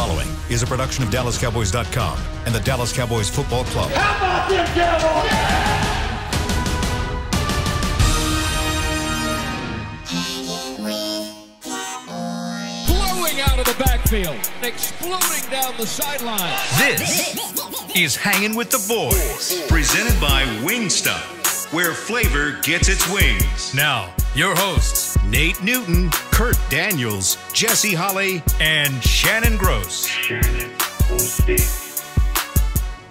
following is a production of DallasCowboys.com and the Dallas Cowboys Football Club. How about them Cowboys? Blowing out of the backfield, exploding down the sideline. This is Hangin' with the Boys, presented by Wingstop, where flavor gets its wings. Now, your hosts, Nate Newton, Kurt Daniels, Jesse Holley, and Shannon Gross.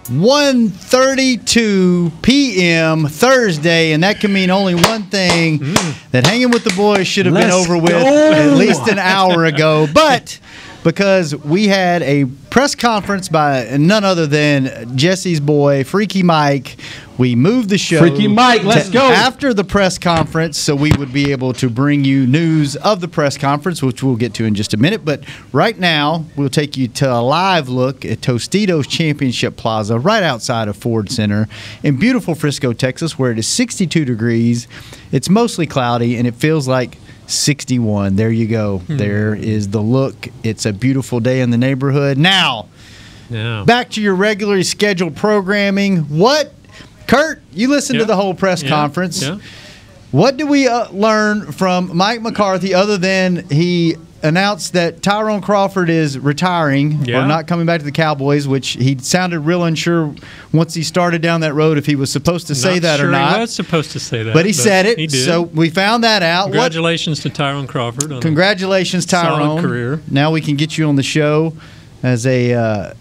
1:32 p.m. Thursday, and that can mean only one thing, that Hanging with the Boys should have been over with at least an hour ago. But because we had a press conference by none other than Jesse's boy, Freaky Mike, we moved the show Freaky Mike, let's go. after the press conference so we would be able to bring you news of the press conference, which we'll get to in just a minute. But right now, we'll take you to a live look at Tostitos Championship Plaza right outside of Ford Center in beautiful Frisco, Texas, where it is 62 degrees. It's mostly cloudy, and it feels like 61. There you go. There is the look. It's a beautiful day in the neighborhood. Now, back to your regularly scheduled programming. Kurt, you listened to the whole press conference. Yeah. What did we learn from Mike McCarthy other than he announced that Tyrone Crawford is retiring or not coming back to the Cowboys, which he sounded real unsure once he started down that road if he was supposed to say that or not. He was supposed to say that. But he said it. He did. So we found that out. Congratulations to Tyrone Crawford. On Congratulations, Tyrone. Solid career. Now we can get you on the show as a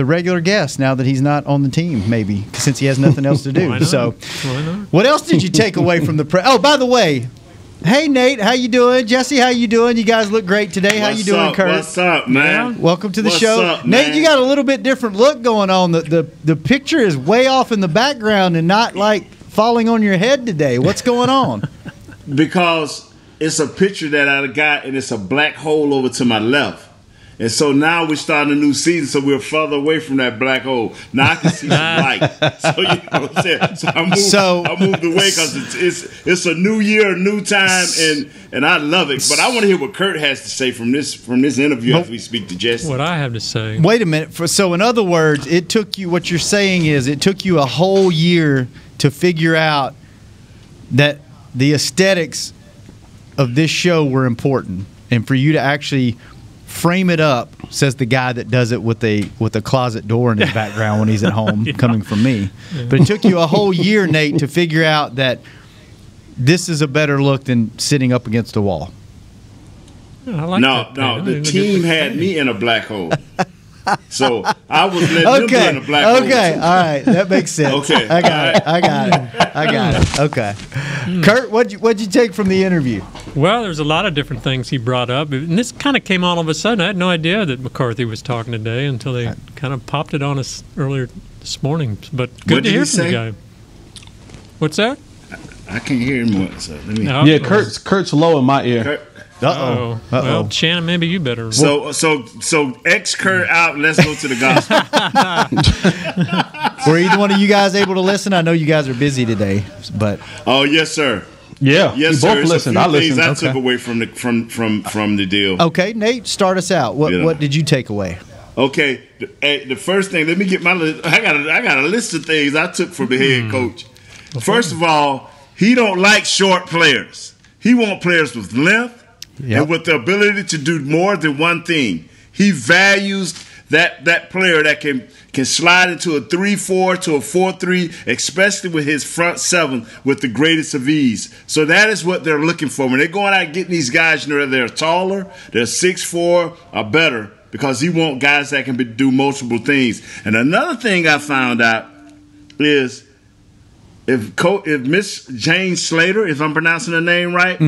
regular guest now that he's not on the team, maybe, since he has nothing else to do. Why not? So, Why not? What else did you take away from the press? Oh, by the way, hey, Nate, how you doing? Jesse, how you doing? You guys look great today. How you doing, Kurt? What's up, man? Welcome to the show. Up, Nate, you got a little bit different look going on. The picture is way off in the background and not like falling on your head today. What's going on? Because it's a picture that I got, and it's a black hole over to my left. And so now we're starting a new season, so we're further away from that black hole. Now I can see some light. So you know what I'm saying? So I moved away because it's a new year, a new time, and I love it. But I want to hear what Kurt has to say from this interview as we speak to Jesse. What I have to say. Wait a minute. So in other words, it took you a whole year to figure out that the aesthetics of this show were important, and for you to actually frame it up, says the guy that does it with a closet door in his background when he's at home, coming from me. But it took you a whole year, Nate, to figure out that this is a better look than sitting up against a wall. The team had me in a black hole. So I was letting them go in a black hole. Okay, all right, that makes sense. Okay, I got it. Okay, Kurt, what'd you take from the interview? Well, there's a lot of different things he brought up, and this kind of came all of a sudden. I had no idea that McCarthy was talking today until they kind of popped it on us earlier this morning. But good to hear from the guy. What's that? I can't hear him. So let me. Yeah, Kurt's low in my ear. Uh-oh. Well, Shannon, maybe you better. So X Kurt out. Let's go to the gospel. Were either one of you guys able to listen? I know you guys are busy today, but oh yes, sir. Yeah, yes, sir. Both listened. I listened. I took away from the deal. Okay, Nate, start us out. What did you take away? Okay, the first thing. Let me get my list. I got a list of things I took from the head coach. First of all, he don't like short players. He wants players with length. And with the ability to do more than one thing. He values that player that can slide into a 3-4 to a 4-3, especially with his front seven with the greatest of ease. So that is what they're looking for. When they're going out and getting these guys, they're taller, they're 6'4" or better, because he wants guys that can do multiple things. And another thing I found out is if Miss Jane Slater, if I'm pronouncing her name right,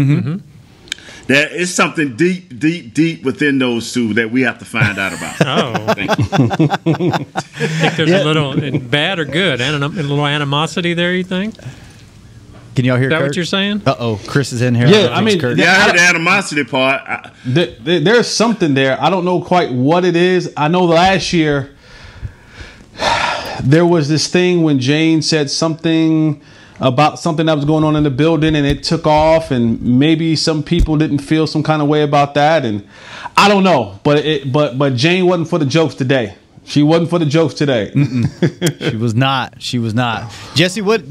there is something deep, deep, deep within those two that we have to find out about. Thank you. I think there's a little bad or good, a little animosity there, you think? Can y'all hear Kurt? Is that Kurt? what you're saying? Uh-oh, Chris is in here. Yeah, I mean, Kurt. I heard the animosity part. There's something there. I don't know quite what it is. I know last year there was this thing when Jane said something about something that was going on in the building, and it took off, and maybe some people didn't feel some kind of way about that, and I don't know, but Jane wasn't for the jokes today. She wasn't for the jokes today. She was not. She was not. Jesse, what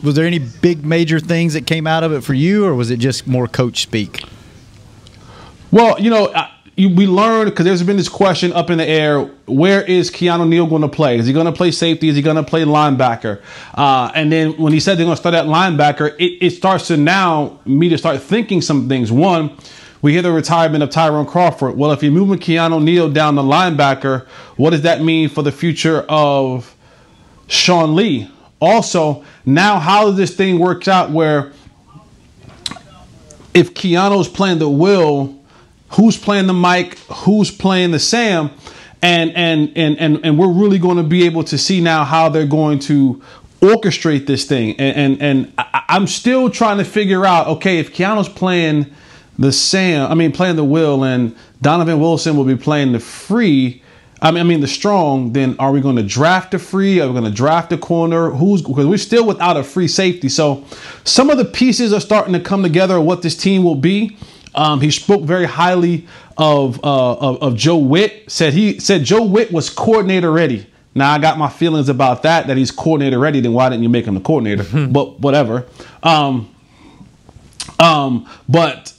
was there any big major things that came out of it for you, or was it just more coach speak? Well, we learned, because there's been this question up in the air, where is Keanu Neal going to play? Is he going to play safety? Is he going to play linebacker? And then when he said they're going to start at linebacker, it starts to now me to start thinking some things. One, we hear the retirement of Tyrone Crawford. Well, if you're moving Keanu Neal down to linebacker, what does that mean for the future of Sean Lee? Also, now how does this thing work out where if Keanu's playing the Will, who's playing the Mike, who's playing the Sam, and we're really going to be able to see now how they're going to orchestrate this thing. And I'm still trying to figure out, okay, if Keanu's playing playing the Will, and Donovan Wilson will be playing the free, the strong, then are we going to draft a free? Are we going to draft a corner? Because we're still without a free safety. So some of the pieces are starting to come together of what this team will be. He spoke very highly of Joe Witt. Said Joe Witt was coordinator ready. Now I got my feelings about that he's coordinator ready. Then why didn't you make him the coordinator? But whatever. But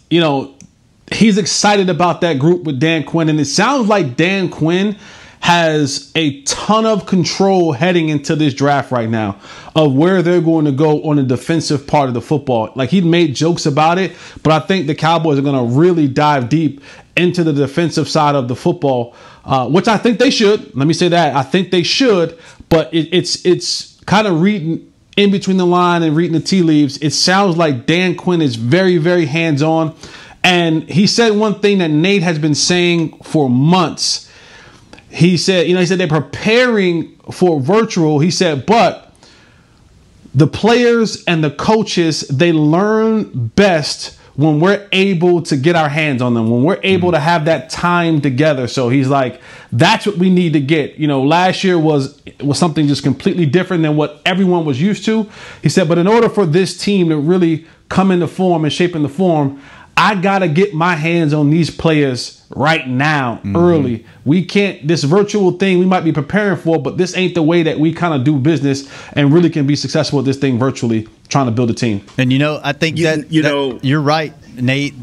he's excited about that group with Dan Quinn, and it sounds like Dan Quinn has a ton of control heading into this draft right now of where they're going to go on the defensive part of the football. Like, he made jokes about it, but I think the Cowboys are going to really dive deep into the defensive side of the football, which I think they should. Let me say that. I think they should, but it's kind of reading in between the line and reading the tea leaves. It sounds like Dan Quinn is very, very hands-on. And he said one thing that Nate has been saying for months. He said they're preparing for virtual. He said, but the players and the coaches, they learn best when we're able to get our hands on them, when we're able to have that time together. So he's like, that's what we need to get. Last year was something just completely different than what everyone was used to. He said, but in order for this team to really come into form and shape into form, I got to get my hands on these players right now, early. We can't, this virtual thing we might be preparing for, but this ain't the way that we kind of do business and really can be successful with this thing virtually, trying to build a team. And I think you're right, Nate.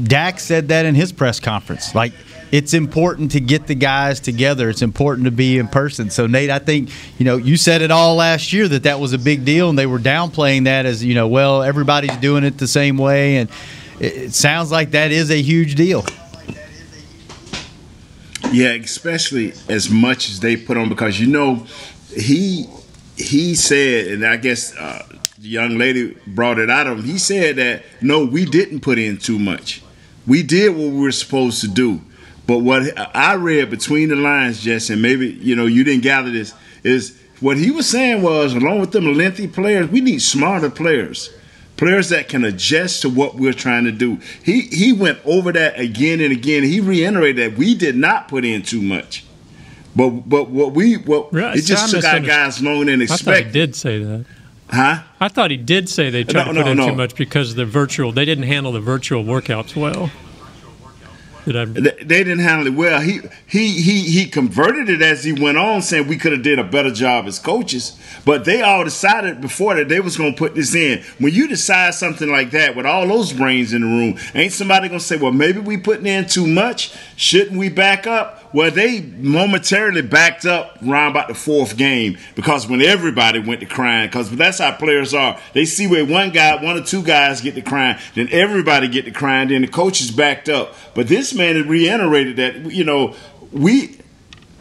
Dak said that in his press conference. Like, it's important to get the guys together. It's important to be in person. So, Nate, I think, you said it all last year that was a big deal, and they were downplaying that as, well, everybody's doing it the same way, and it sounds like that is a huge deal. Yeah, especially as much as they put on, because he said, and I guess the young lady brought it out of him. He said that no, we didn't put in too much. We did what we were supposed to do. But what I read between the lines, Jess, and maybe you didn't gather this, is what he was saying was, along with them lengthy players, we need smarter players. Players that can adjust to what we're trying to do. He went over that again and again. He reiterated that we did not put in too much, but it just took our guys longer than expected. I thought he did say that. Huh? I thought he did say they tried to put in too much because the virtual. They didn't handle the virtual workouts well. They didn't handle it well. He converted it as he went on, saying we could have did a better job as coaches. But they all decided before that they was going to put this in. When you decide something like that with all those brains in the room, ain't somebody going to say, well, maybe we putting in too much? Shouldn't we back up? Well, they momentarily backed up around about the fourth game, because when everybody went to crying, because that's how players are. They see where one or two guys get to crying, then everybody get to crying, then the coaches backed up. But this man had reiterated that,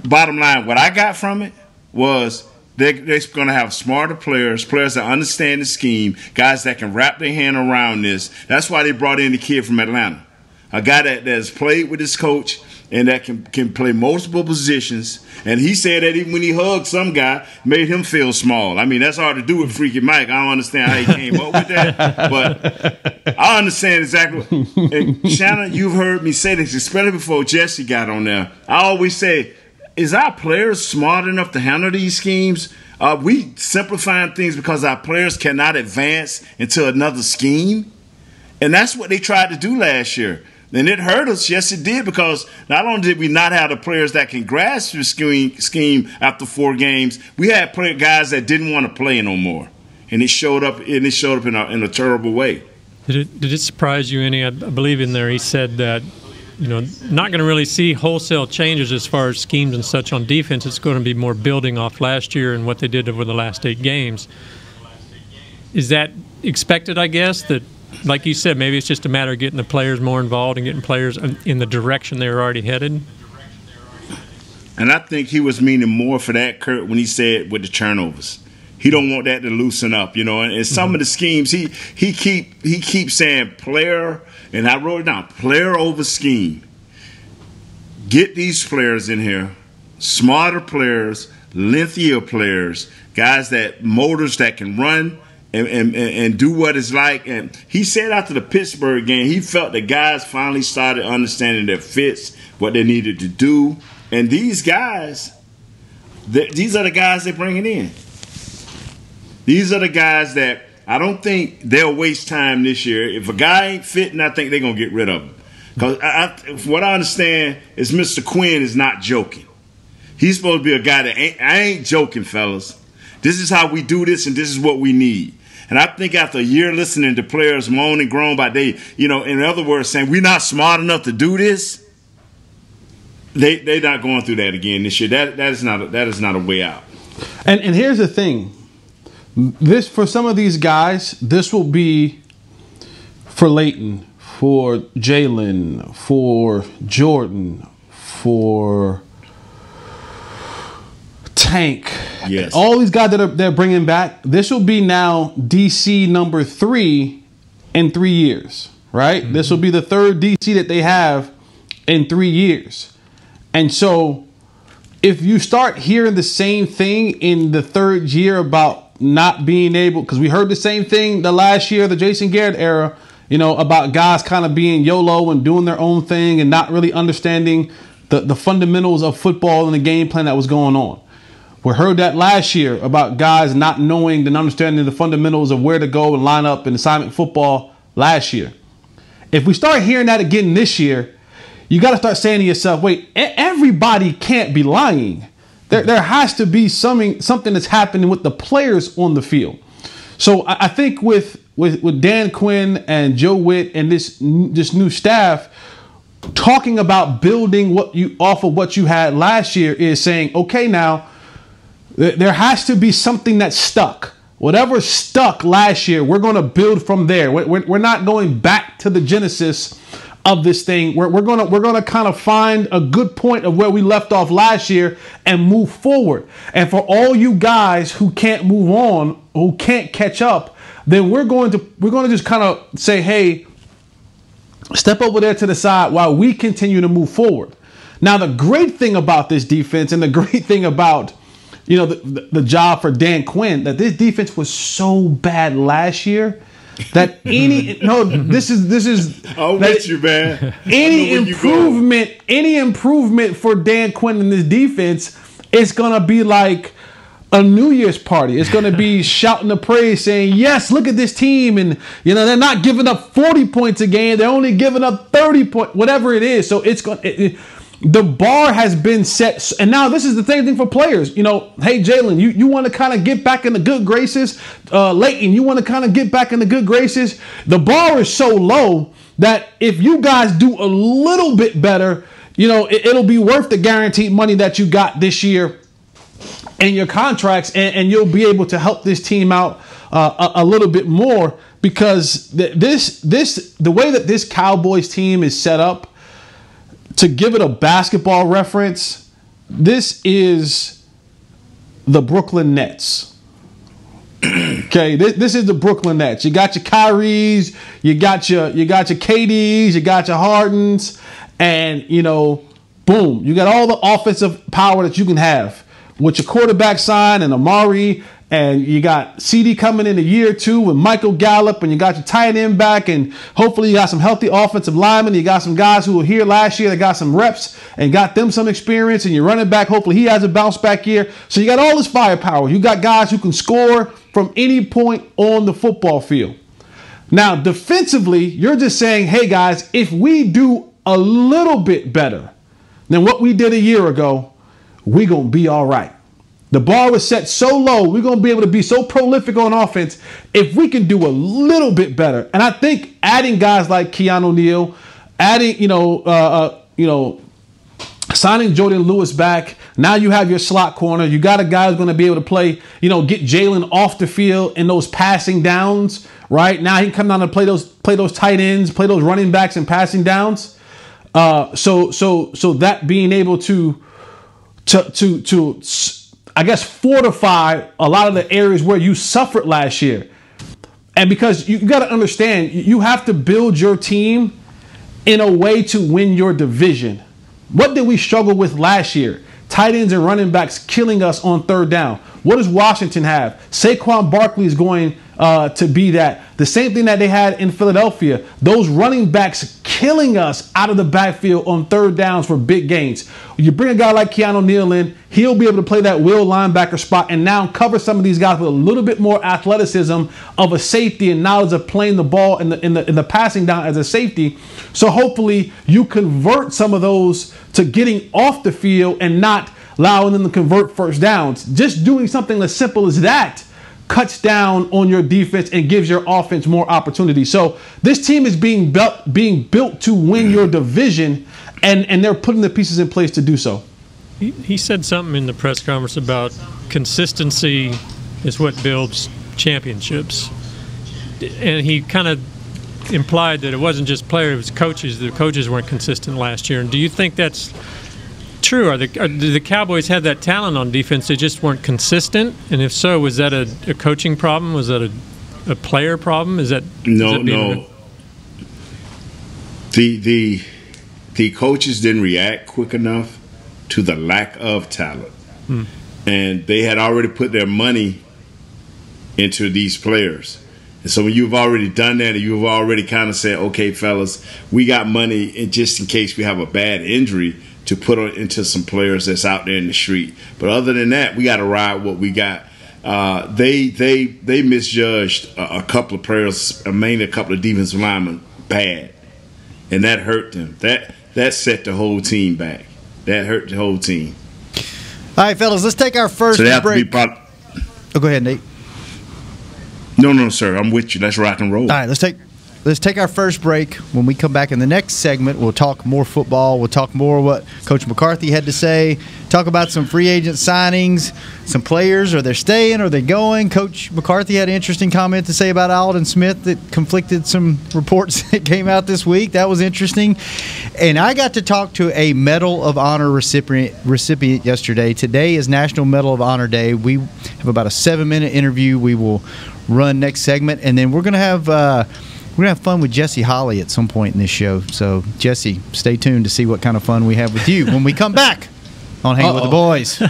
bottom line, what I got from it was they're going to have smarter players that understand the scheme, guys that can wrap their hand around this. That's why they brought in the kid from Atlanta, a guy that has played with his coach and that can play multiple positions. And he said that even when he hugged some guy, made him feel small. I mean, that's hard to do with Freaky Mike. I don't understand how he came up with that, but I understand exactly. And Shannon, you've heard me say this, especially before Jesse got on there. I always say, is our players smart enough to handle these schemes? Are we simplifying things because our players cannot advance into another scheme? And that's what they tried to do last year. And it hurt us. Yes, it did, because not only did we not have the players that can grasp the scheme after 4 games, we had guys that didn't want to play no more. And it showed up in a terrible way. Did it surprise you any? I believe in there he said that, not going to really see wholesale changes as far as schemes and such on defense. It's going to be more building off last year and what they did over the last 8 games. Is that expected, I guess, that, like you said, maybe it's just a matter of getting the players more involved and getting players in the direction they were already headed? And I think he was meaning more for that, Kurt, when he said with the turnovers. He don't want that to loosen up, And some of the schemes, he keeps saying player, and I wrote it down, player over scheme. Get these players in here, smarter players, lengthier players, guys motors that can run and do what it's like. And he said after the Pittsburgh game, he felt the guys finally started understanding their fits, what they needed to do. And these guys, these are the guys they're bringing in. These are the guys that I don't think they'll waste time this year. If a guy ain't fitting, I think they're going to get rid of him. Because what I understand is Mr. Quinn is not joking. He's supposed to be a guy that I ain't joking, fellas. This is how we do this, and this is what we need. And I think after a year listening to players moan and groan about in other words, saying we're not smart enough to do this, they're not going through that again this year. That is not a way out. And here's the thing. This, for some of these guys, this will be for Leighton, for Jalen, for Jordan, for Tank. Yes. All these guys that they're bringing back, this will be now DC number 3 in 3 years, right? Mm-hmm. This will be the 3rd DC that they have in 3 years. And so if you start hearing the same thing in the 3rd year about not being able, because we heard the same thing the last year, the Jason Garrett era, about guys kind of being YOLO and doing their own thing and not really understanding the fundamentals of football and the game plan that was going on. We heard that last year about guys not knowing and understanding the fundamentals of where to go and line up in assignment football last year. If we start hearing that again this year, you got to start saying to yourself, wait, everybody can't be lying. There has to be something that's happening with the players on the field. So I think with Dan Quinn and Joe Witt and this new staff, talking about building off of what you had last year is saying, okay, now there has to be something that's stuck. Whatever stuck last year, we're going to build from there. We're not going back to the genesis of this thing. We're gonna kind of find a good point of where we left off last year and move forward. And for all you guys who can't move on, who can't catch up, then we're going to just kind of say, hey, step over there to the side while we continue to move forward. Now, the great thing about this defense and the great thing about the job for Dan Quinn, that this defense was so bad last year that this is I'm with you, man. Any improvement for Dan Quinn in this defense, it's gonna be like a New Year's party. It's gonna be shouting the praise, saying, yes, look at this team, and they're not giving up 40 points a game, they're only giving up 30 points, whatever it is. So it's going the bar has been set, and now this is the same thing for players. Hey, Jalen, you want to kind of get back in the good graces. Leighton, you want to kind of get back in the good graces. The bar is so low that if you guys do a little bit better, it'll be worth the guaranteed money that you got this year in your contracts, and you'll be able to help this team out a little bit more, because the way that this Cowboys team is set up, to give it a basketball reference, this is the Brooklyn Nets. Okay, this is the Brooklyn Nets. You got your Kyries, you got your KDs, you got your Hardens, and boom, you got all the offensive power that you can have with your quarterback sign and Amari and you got CD coming in a year or two with Michael Gallup, and you got your tight end back, and hopefully you got some healthy offensive linemen. You got some guys who were here last year that got some reps and got them some experience, and your running back, hopefully he has a bounce back year. So you got all this firepower. You got guys who can score from any point on the football field. Now, defensively, you're just saying, hey guys, if we do a little bit better than what we did a year ago, we're going to be all right. The bar was set so low, we're going to be able to be so prolific on offense if we can do a little bit better. And I think adding guys like Keanu Neal, adding, signing Jordan Lewis back, now you have your slot corner. You got a guy who's going to be able to play, get Jalen off the field in those passing downs, right? Now he can come down and play those tight ends, play those running backs and passing downs. So that being able to I guess fortify a lot of the areas where you suffered last year. And because you got to understand, you have to build your team in a way to win your division. What did we struggle with last year? Tight ends and running backs killing us on third down. What does Washington have? Saquon Barkley is going to be that. The same thing that they had in Philadelphia. Those running backs killing us out of the backfield on third downs for big gains. You bring a guy like Keanu Neal in, he'll be able to play that will linebacker spot and now cover some of these guys with a little bit more athleticism of a safety and knowledge of playing the ball in the passing down as a safety. So hopefully you convert some of those to getting off the field and not allowing them to convert first downs. Just doing something as simple as that cuts down on your defense and gives your offense more opportunity. So this team is being built to win your division, and they're putting the pieces in place to do so. He said something in the press conference about consistency is what builds championships. And he kind of implied that it wasn't just players, it was coaches. The coaches weren't consistent last year. And do you think that's true? Do the Cowboys have that talent on defense? They just weren't consistent? And if so, was that a coaching problem? Was that a player problem? No. The coaches didn't react quick enough to the lack of talent. And they had already put their money into these players. And so when you've already done that and you've already kind of said, okay, fellas, we got money and just in case we have a bad injury to put into some players that's out there in the street. But other than that, we got to ride what we got. They misjudged a couple of players, mainly a couple of defensive linemen, bad. And that hurt them. That set the whole team back. That hurt the whole team. All right, fellas, let's take our first break. Go ahead, Nate. No, sir. I'm with you. Let's rock and roll. All right, let's take our first break. When we come back in the next segment, we'll talk more football. We'll talk more what Coach McCarthy had to say, talk about some free agent signings, some players. Are they staying? Are they going? Coach McCarthy had an interesting comment to say about Alden Smith that conflicted some reports that came out this week. That was interesting. And I got to talk to a Medal of Honor recipient yesterday. Today is National Medal of Honor Day. We have about a 7-minute interview we will run next segment, and then we're going to have fun with Jesse Holley at some point in this show. So, Jesse, stay tuned to see what kind of fun we have with you when we come back on Hangin' with the Boys.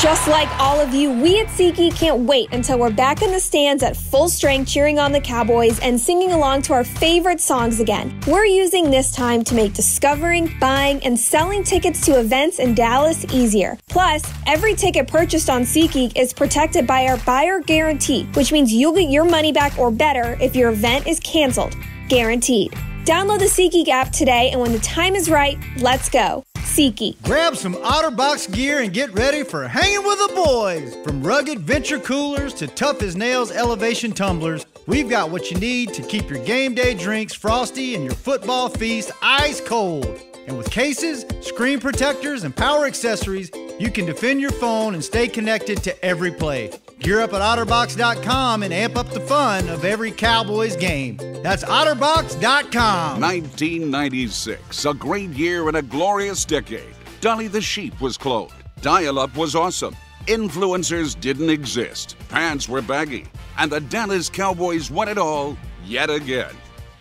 Just like all of you, we at SeatGeek can't wait until we're back in the stands at full strength cheering on the Cowboys and singing along to our favorite songs again. We're using this time to make discovering, buying, and selling tickets to events in Dallas easier. Plus, every ticket purchased on SeatGeek is protected by our buyer guarantee, which means you'll get your money back or better if your event is canceled. Guaranteed. Download the SeatGeek app today, and when the time is right, let's go. SeatGeek. Grab some OtterBox gear and get ready for Hangin' with the Boys. From rugged venture coolers to tough as nails elevation tumblers, we've got what you need to keep your game day drinks frosty and your football feast ice cold. And with cases, screen protectors, and power accessories, you can defend your phone and stay connected to every play. Gear up at OtterBox.com and amp up the fun of every Cowboys game. That's OtterBox.com. 1996, a great year and a glorious decade. Dolly the Sheep was cloned. Dial-up was awesome. Influencers didn't exist. Pants were baggy. And the Dallas Cowboys won it all yet again.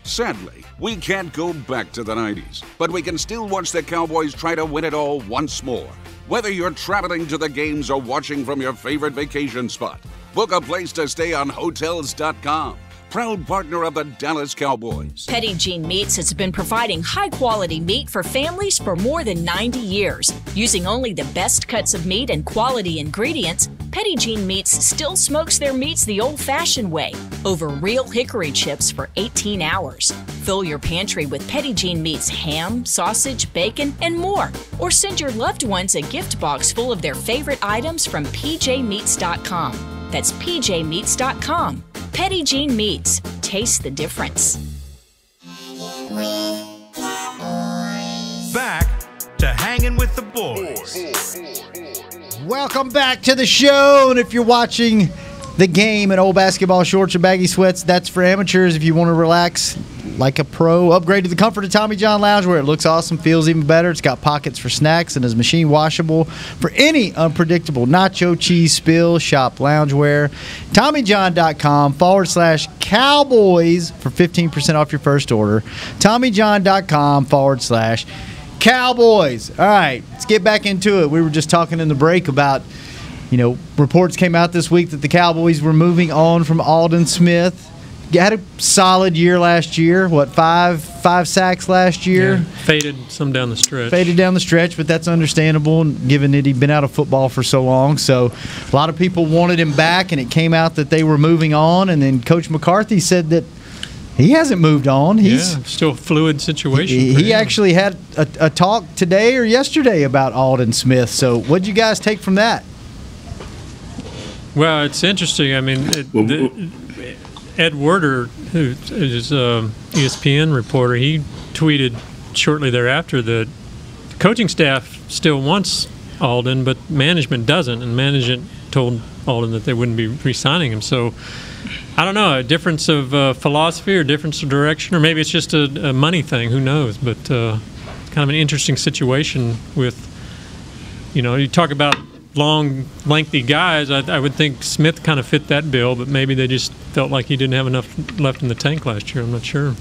Sadly, we can't go back to the 90s, but we can still watch the Cowboys try to win it all once more. Whether you're traveling to the games or watching from your favorite vacation spot, book a place to stay on Hotels.com. Proud partner of the Dallas Cowboys. Petit Jean Meats has been providing high-quality meat for families for more than 90 years. Using only the best cuts of meat and quality ingredients, Petit Jean Meats still smokes their meats the old-fashioned way, over real hickory chips for 18 hours. Fill your pantry with Petit Jean Meats ham, sausage, bacon, and more. Or send your loved ones a gift box full of their favorite items from pjmeats.com. That's pjmeats.com. Petit Jean Meats. Taste the difference. Back to Hanging with the Boys. Welcome back to the show. And if you're watching the game in old basketball shorts or baggy sweats, that's for amateurs. If you want to relax like a pro, upgrade to the comfort of Tommy John Loungewear. It looks awesome, feels even better. It's got pockets for snacks and is machine washable for any unpredictable nacho cheese spill. Shop loungewear. TommyJohn.com/Cowboys for 15% off your first order. TommyJohn.com/Cowboys. All right, let's get back into it. We were just talking in the break about, reports came out this week that the Cowboys were moving on from Alden Smith. Had a solid year last year. What, five sacks last year? Yeah, faded some down the stretch. Faded down the stretch, but that's understandable given that he'd been out of football for so long. So a lot of people wanted him back, and it came out that they were moving on. And then Coach McCarthy said that he hasn't moved on. He's still a fluid situation. He actually had a talk today or yesterday about Alden Smith. So what did you guys take from that? Well, it's interesting. I mean, Ed Werder, who is an ESPN reporter, he tweeted shortly thereafter that the coaching staff still wants Alden, but management doesn't, and management told Alden that they wouldn't be re-signing him. So I don't know, a difference of philosophy or difference of direction, or maybe it's just a money thing, who knows, but kind of an interesting situation with, you talk about long, lengthy guys. I would think Smith kind of fit that bill, but maybe they just felt like he didn't have enough left in the tank last year. I'm not sure.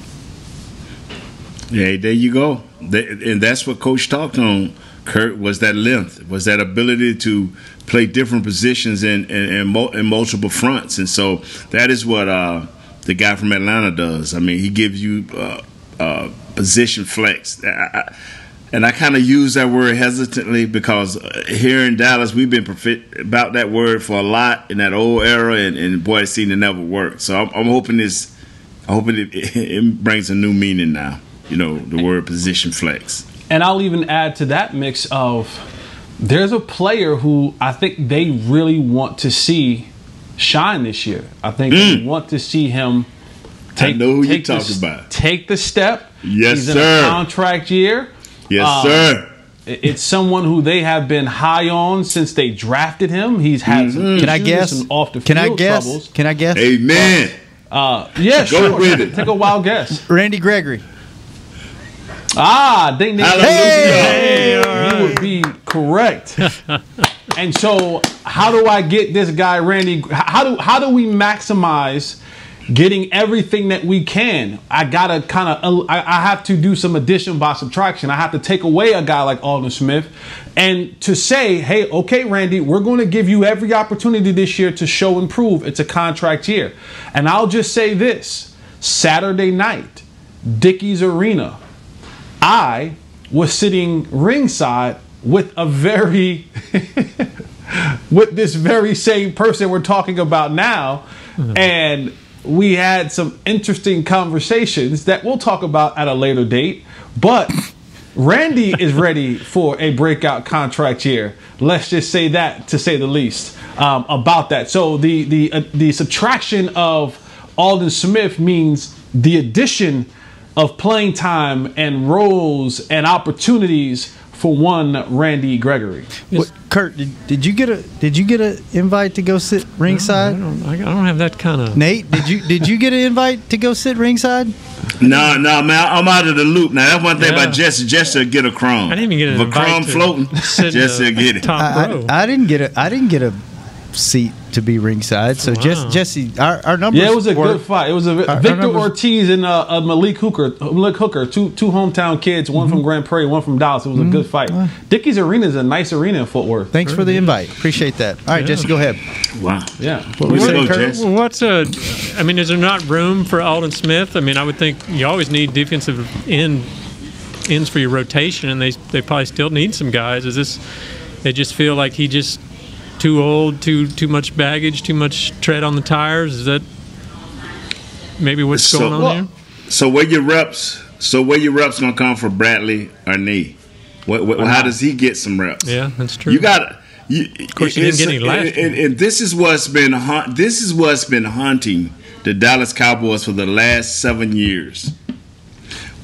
Yeah, there you go. And that's what Coach talked on, Kurt, was that length, was that ability to play different positions in multiple fronts. And so that is what the guy from Atlanta does. I mean, he gives you position flex. And I kind of use that word hesitantly because here in Dallas, we've been about that word for a lot in that old era, and boy, it seemed to never work. So I'm hoping it brings a new meaning now, the word position flex. And I'll even add to that mix of there's a player who I think they really want to see shine this year. I think they want to see him take the step. Yes, He's sir. in a contract year. Yes, sir. It's someone who they have been high on since they drafted him. He's had some off the field troubles. Can I guess? Amen. Yeah, sure. Go with it. Take a wild guess. Randy Gregory. Ding, ding, Hey, you would be correct. And so, how do I get this guy, Randy? How do we maximize getting everything that we can? I gotta I have to do some addition by subtraction. I have to take away a guy like Alden Smith and to say, hey, okay, Randy, we're going to give you every opportunity this year to show and prove. It's a contract year. And I'll just say this, Saturday night, Dickies Arena, I was sitting ringside with with this very same person we're talking about now. And we had some interesting conversations that we'll talk about at a later date. But Randy is ready for a breakout contract year. Let's just say that, to say the least, about that. So the subtraction of Alden Smith means the addition of playing time and roles and opportunities for one Randy Gregory. What, Kurt, did you get an invite to go sit ringside? No, I don't have that kind of. Nate, did you get an invite to go sit ringside? No, man, I'm out of the loop now. That's one thing about Jesse. Jesse will get a crumb. I didn't even get an invite. If a crumb floating, Jesse will get it. Top row. I didn't get a seat to be ringside. So Jesse, our numbers. Yeah, it was a good fight. It was Victor Ortiz and Malik Hooker. Two hometown kids, one from Grand Prairie, one from Dallas. It was a good fight. Dickies Arena is a nice arena in Fort Worth. Thanks for the invite. Appreciate that. All right, Jesse, go ahead. Wow. Yeah. I mean, is there not room for Alden Smith? I mean, I would think you always need defensive ends for your rotation, and they probably still need some guys. They just feel like he just too old, too much baggage, too much tread on the tires? Is that maybe what's going on here? So where your reps gonna come for Bradley or Nee? How does he get some reps? Yeah, that's true. You got. Of course, you didn't get any last year. And this is what's been haunting the Dallas Cowboys for the last 7 years.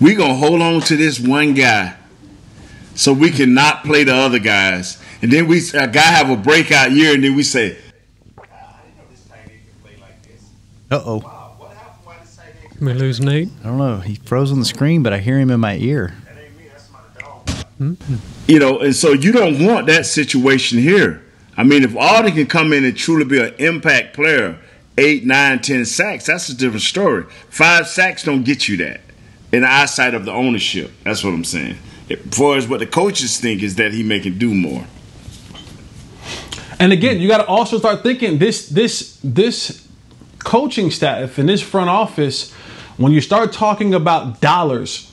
We're gonna hold on to this one guy so we can not play the other guys. And then a guy have a breakout year, and then we say, uh-oh. We lose Nate? I don't know. He froze on the screen, but I hear him in my ear. You know, and so you don't want that situation here. I mean, if Alden can come in and truly be an impact player, 8, 9, 10 sacks, that's a different story. 5 sacks don't get you that in the eyesight of the ownership. That's what I'm saying. As far as what the coaches think is that he can do more. And again, you got to also start thinking this coaching staff and this front office, when you start talking about dollars,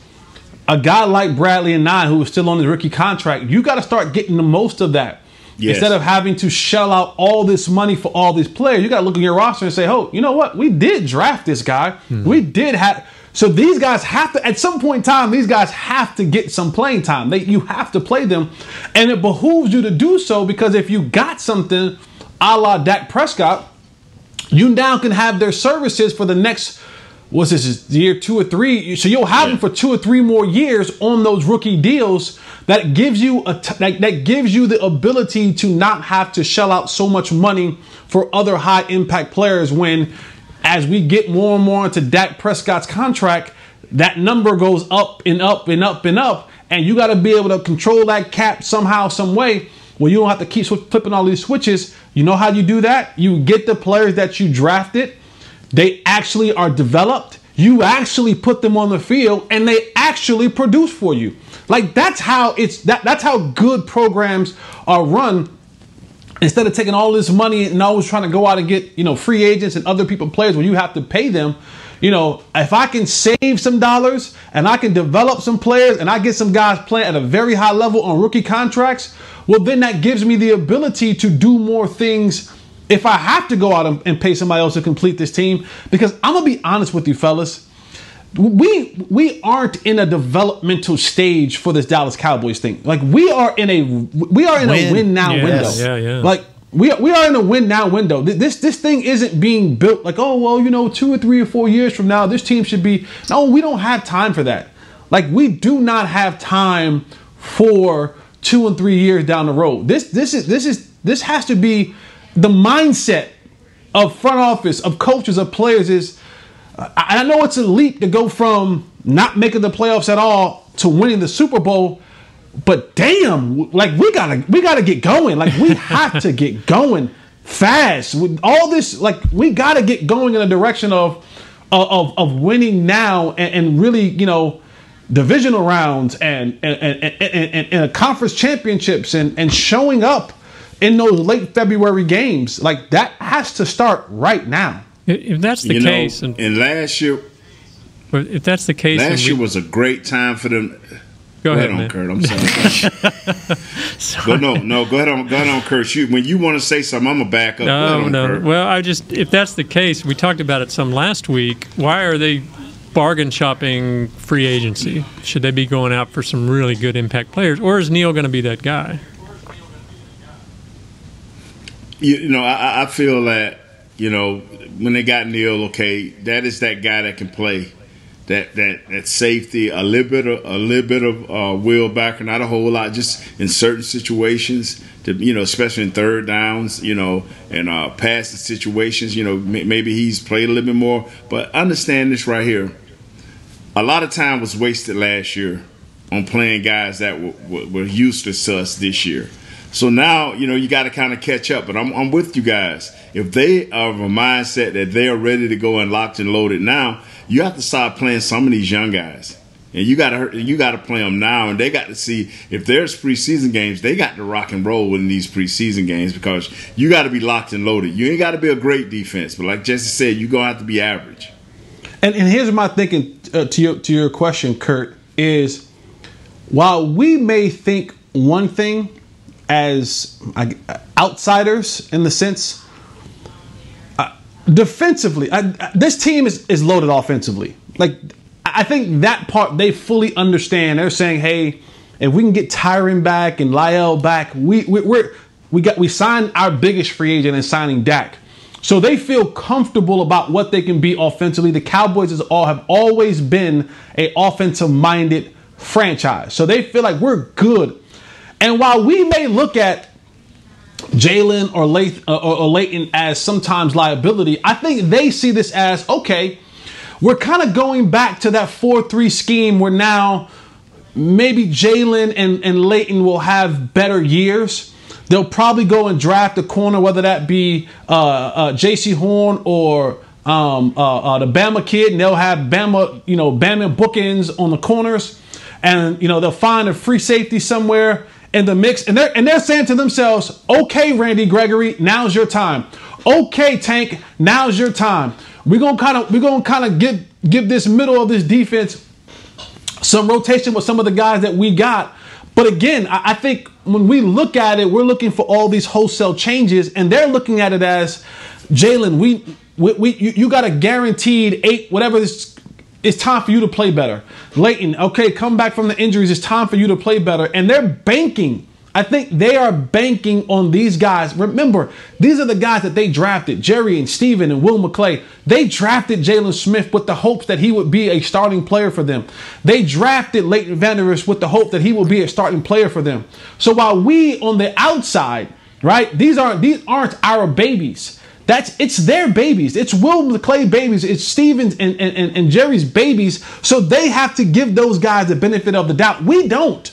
a guy like Bradley and Nye, who is still on his rookie contract, you got to start getting the most of that. Yes. Instead of having to shell out all this money for all these players, you got to look at your roster and say, oh, you know what? We did draft this guy. We did have. So these guys have to, at some point in time, these guys have to get some playing time. You have to play them. And it behooves you to do so, because if you got something a la Dak Prescott, you now can have their services for the next, what's this, year 2 or 3. So you'll have them for 2 or 3 more years on those rookie deals. That gives you that gives you the ability to not have to shell out so much money for other high impact players when, as we get more and more into Dak Prescott's contract, that number goes up and up and up and up. And you got to be able to control that cap somehow, some way, where you don't have to keep flipping all these switches. You know how you do that? You get the players that you drafted. They actually are developed. You actually put them on the field and they actually produce for you. Like that's how that's how good programs are run. Instead of taking all this money and always trying to go out and get, free agents and other people players where you have to pay them, if I can save some dollars and I can develop some players and I get some guys playing at a very high level on rookie contracts, well, then that gives me the ability to do more things if I have to go out and pay somebody else to complete this team. Because I'm going to be honest with you, fellas. We aren't in a developmental stage for this Dallas Cowboys thing. Like we are in a win now window. Yeah. Like we are in a win now window. This thing isn't being built like, 2 or 3 or 4 years from now this team should be. No, we don't have time for that. Like we do not have time for 2 and 3 years down the road. This has to be the mindset of front office, of coaches, of players is. I know it's a leap to go from not making the playoffs at all to winning the Super Bowl, but damn, like we gotta get going. Like we have to get going fast with all this. Like we gotta get going in the direction of winning now and really, divisional rounds and conference championships and showing up in those late February games. Like that has to start right now. If that's the case, and last year, if that's the case, last year was a great time for them. Go ahead, on, Kurt. I'm sorry. No. Go ahead on, Kurt. When you want to say something, I'm gonna back up. No. Kurt. Well, if that's the case, we talked about it some last week. Why are they bargain shopping free agency? Should they be going out for some really good impact players, or is Neal going to be that guy? I feel that. When they got Neal, okay, that is that guy that can play that safety, a little bit of Will Backer, not a whole lot, just in certain situations, especially in third downs, and passing situations, maybe he's played a little bit more. But understand this right here: a lot of time was wasted last year on playing guys that were useless to us this year. So now, you got to kind of catch up. But I'm with you guys. If they are of a mindset that they are ready to go and locked and loaded now, you have to start playing some of these young guys. And you got to play them now, and they got to see if there's preseason games. They got to rock and roll in these preseason games because you got to be locked and loaded. You ain't got to be a great defense, but like Jesse said, you're gonna have to be average. And here's my thinking to your question, Kurt, is while we may think one thing as outsiders in the sense defensively, this team is loaded offensively. Like, I think that part they fully understand. They're saying, hey, if we can get Tyron back and Lyle back, we signed our biggest free agent in signing Dak. So they feel comfortable about what they can be offensively. The Cowboys have always been an offensive-minded franchise. So they feel like we're good. And while we may look at Jalen or Leighton as sometimes liability, I think they see this as, okay, we're kind of going back to that 4-3 scheme where now maybe Jalen and Leighton will have better years. They'll probably go and draft a corner, whether that be J.C. Horn or the Bama kid, and they'll have Bama bookends on the corners, and they'll find a free safety somewhere in the mix, and they're saying to themselves, okay, Randy Gregory, now's your time. Okay, Tank, now's your time. We're gonna kind of give this middle of this defense some rotation with some of the guys that we got. But again, I think when we look at it, we're looking for all these wholesale changes, and they're looking at it as, Jalen, you got a guaranteed 8, whatever this. It's time for you to play better. Leighton, okay, come back from the injuries. It's time for you to play better. And they're banking. I think they are banking on these guys. Remember, these are the guys that they drafted, Jerry and Steven and Will McClay. They drafted Jalen Smith with the hopes that he would be a starting player for them. They drafted Leighton Vander Esch with the hope that he will be a starting player for them. So while we on the outside, right, these aren't our babies. It's their babies. It's Will McClay babies. It's Steven's and Jerry's babies. So they have to give those guys the benefit of the doubt. We don't.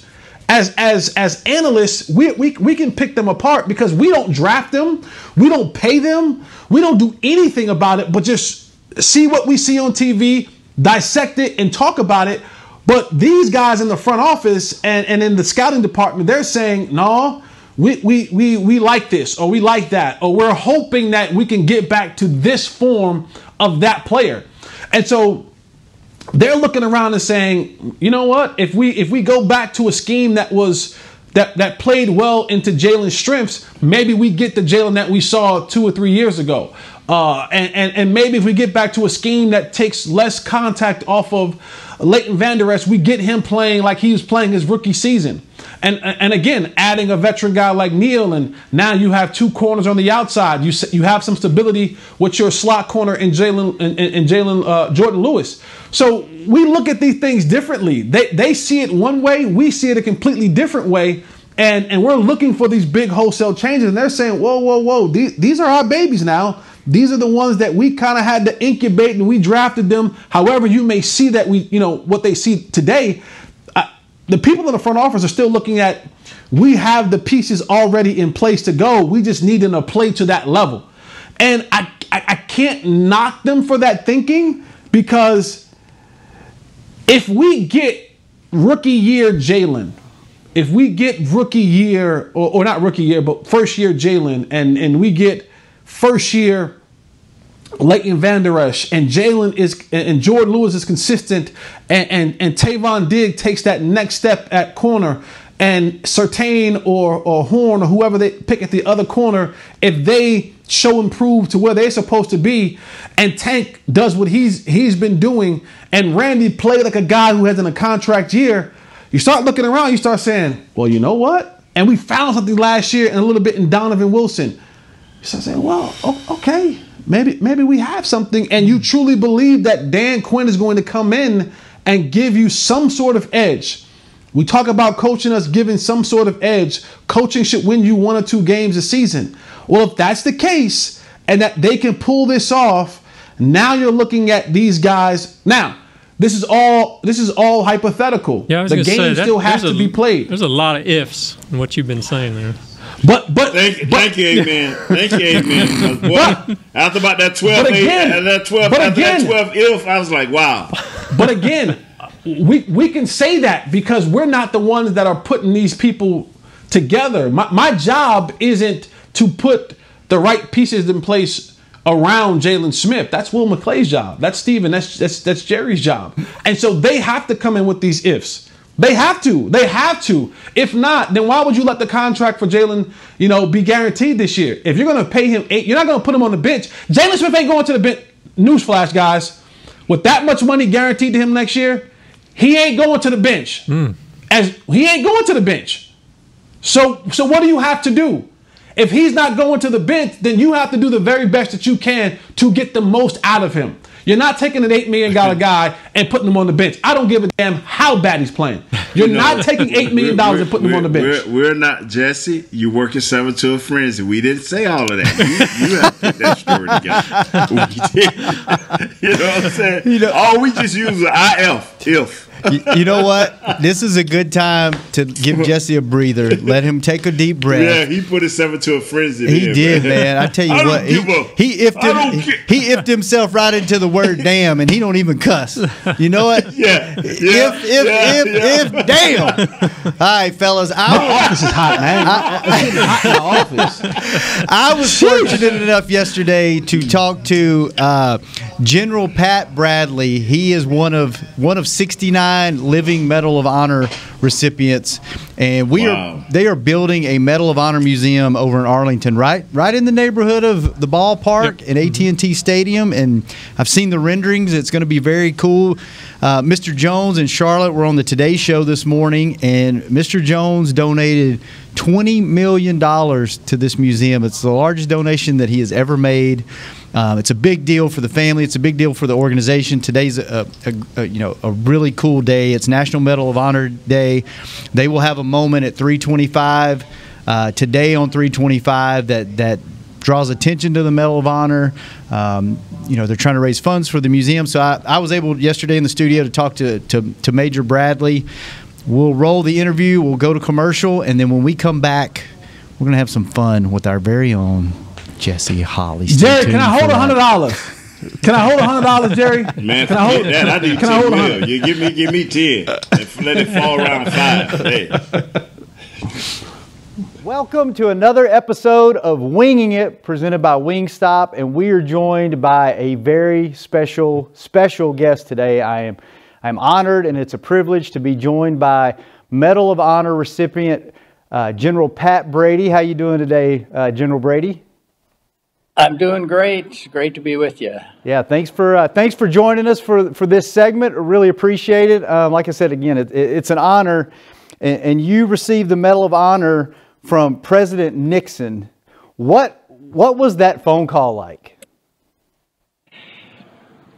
As analysts, we can pick them apart because we don't draft them. We don't pay them. We don't do anything about it, but just see what we see on TV, dissect it, and talk about it. But these guys in the front office and in the scouting department, they're saying, no, we like this, or we like that, or we're hoping that we can get back to this form of that player. And so they're looking around and saying, you know what? If we go back to a scheme that played well into Jalen's strengths, maybe we get the Jalen that we saw 2 or 3 years ago. And maybe if we get back to a scheme that takes less contact off of Leighton Vander Esch, we get him playing like he was playing his rookie season. And again, adding a veteran guy like Neal, and now you have 2 corners on the outside. You have some stability with your slot corner in Jalen Jordan Lewis. So we look at these things differently. They see it one way, we see it a completely different way, and we're looking for these big wholesale changes. And they're saying, whoa, these are our babies now. These are the ones that we kind of had to incubate, and we drafted them. However, you may see that what they see today. The people in the front office are still looking at, we have the pieces already in place to go. We just need them to play to that level. And I can't knock them for that thinking, because if we get rookie year Jalen, if we get rookie year, or not rookie year, but first year Jalen, and we get first year Leighton Vander Esch, and and Jordan Lewis is consistent, and Tavon Diggs takes that next step at corner, and Surtain or Horn or whoever they pick at the other corner, if they show improve to where they're supposed to be, and Tank does what he's been doing, and Randy played like a guy who has in a contract year, you start looking around, you start saying, well, you know what? And we found something last year and a little bit in Donovan Wilson. You start saying, well, okay. Maybe we have something, and you truly believe that Dan Quinn is going to come in and give you some sort of edge. We talk about coaching us giving some sort of edge. Coaching should win you 1 or 2 games a season. Well, if that's the case, and that they can pull this off, now you're looking at these guys. Now, this is all hypothetical. Yeah, I was the game still has to be played. There's a lot of ifs in what you've been saying there. But thank you, amen. Thank you, amen. Boy, after about that 12, if I was like, wow. But again, we can say that because we're not the ones that are putting these people together. My job isn't to put the right pieces in place around Jalen Smith. That's Will McClay's job. That's Steven. That's Jerry's job. And so they have to come in with these ifs. They have to. They have to. If not, then why would you let the contract for Jalen, be guaranteed this year? If you're going to pay him $8, you're not going to put him on the bench. Jalen Smith ain't going to the bench. Newsflash, guys. With that much money guaranteed to him next year, he ain't going to the bench. As he ain't going to the bench. So what do you have to do? If he's not going to the bench, then you have to do the very best that you can to get the most out of him. You're not taking an $8 million guy and putting him on the bench. I don't give a damn how bad he's playing. You're not taking $8 million and putting him on the bench. We're not, Jesse. You work yourself into a frenzy. We didn't say all of that. You have to put that story together. We did. You know what I'm saying? All we just use is if. You know what? This is a good time to give Jesse a breather. Let him take a deep breath. Yeah, he put himself into a frenzy. He did, man. I tell you what, he ifed himself right into the word damn, and he don't even cuss. You know what? Yeah. If, damn. All right, fellas. The office is hot, man. It's hot in the office. I was fortunate enough yesterday to talk to General Pat Bradley. He is one of 69 living Medal of Honor recipients, and they are building a Medal of Honor museum over in Arlington, right in the neighborhood of the ballpark and AT&T Stadium. And I've seen the renderings. It's going to be very cool. Mr. Jones and Charlotte were on the Today Show this morning, and Mr. Jones donated $20 million to this museum. It's the largest donation that he has ever made. It's a big deal for the family. It's a big deal for the organization. Today's a really cool day. It's National Medal of Honor Day. They will have a moment at 3:25 today on 3:25 that draws attention to the Medal of Honor. They're trying to raise funds for the museum. So I was able yesterday in the studio to talk to Major Bradley. We'll roll the interview. We'll go to commercial, and then when we come back, we're going to have some fun with our very own Jesse Holly. Jerry, can I hold $100? Can I hold $100, Jerry? Man, can I hold that? I need $10 million. You give me 10 and let it fall around 5. Hey. Welcome to another episode of Winging It, presented by Wingstop, and we are joined by a very special guest today. I'm honored, and it's a privilege to be joined by Medal of Honor recipient General Pat Brady. How you doing today, General Brady? I'm doing great. It's great to be with you. Yeah, thanks for joining us for this segment. I really appreciate it. Like I said, again, it's an honor, and you received the Medal of Honor from President Nixon. What was that phone call like?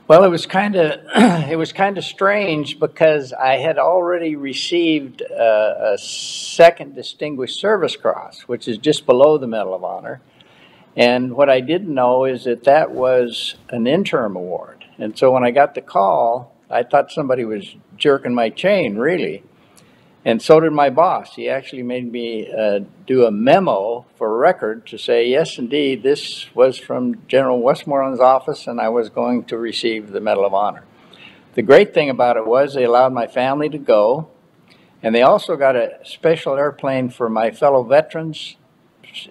Well, it was kind of strange because I had already received a second Distinguished Service Cross, which is just below the Medal of Honor. And what I didn't know is that was an interim award. And so when I got the call, I thought somebody was jerking my chain, really. And so did my boss. He actually made me do a memo for record to say, yes, indeed, this was from General Westmoreland's office, and I was going to receive the Medal of Honor. The great thing about it was they allowed my family to go, and they also got a special airplane for my fellow veterans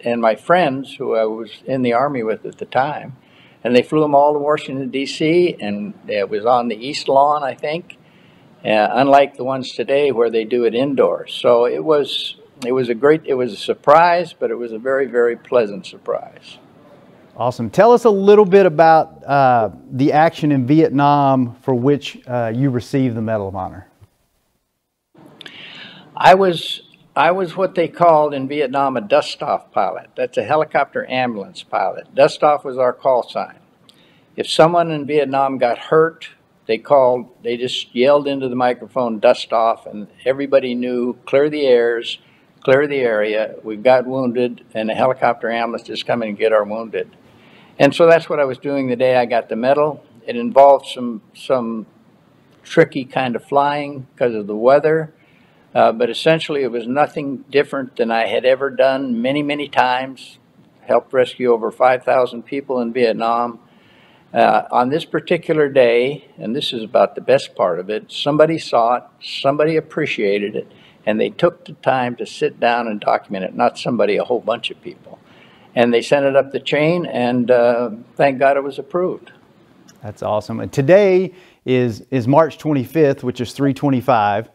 and my friends who I was in the Army with at the time. And they flew them all to Washington, D.C., and it was on the East Lawn, I think. Unlike the ones today where they do it indoors. So it was a surprise, but it was a very, very pleasant surprise. Awesome. Tell us a little bit about the action in Vietnam for which you received the Medal of Honor. I was what they called in Vietnam a dust-off pilot. That's a helicopter ambulance pilot. Dust-off was our call sign. If someone in Vietnam got hurt, they just yelled into the microphone, dust off, and everybody knew, clear the airs, clear the area, we've got wounded, and a helicopter ambulance is coming to get our wounded. And so that's what I was doing the day I got the medal. It involved some tricky kind of flying because of the weather. But essentially, it was nothing different than I had ever done many, many times. Helped rescue over 5,000 people in Vietnam. On this particular day, and this is about the best part of it, somebody saw it, somebody appreciated it, and they took the time to sit down and document it. Not somebody, a whole bunch of people. And they sent it up the chain, and thank God it was approved. That's awesome. And today is March 25th, which is 325,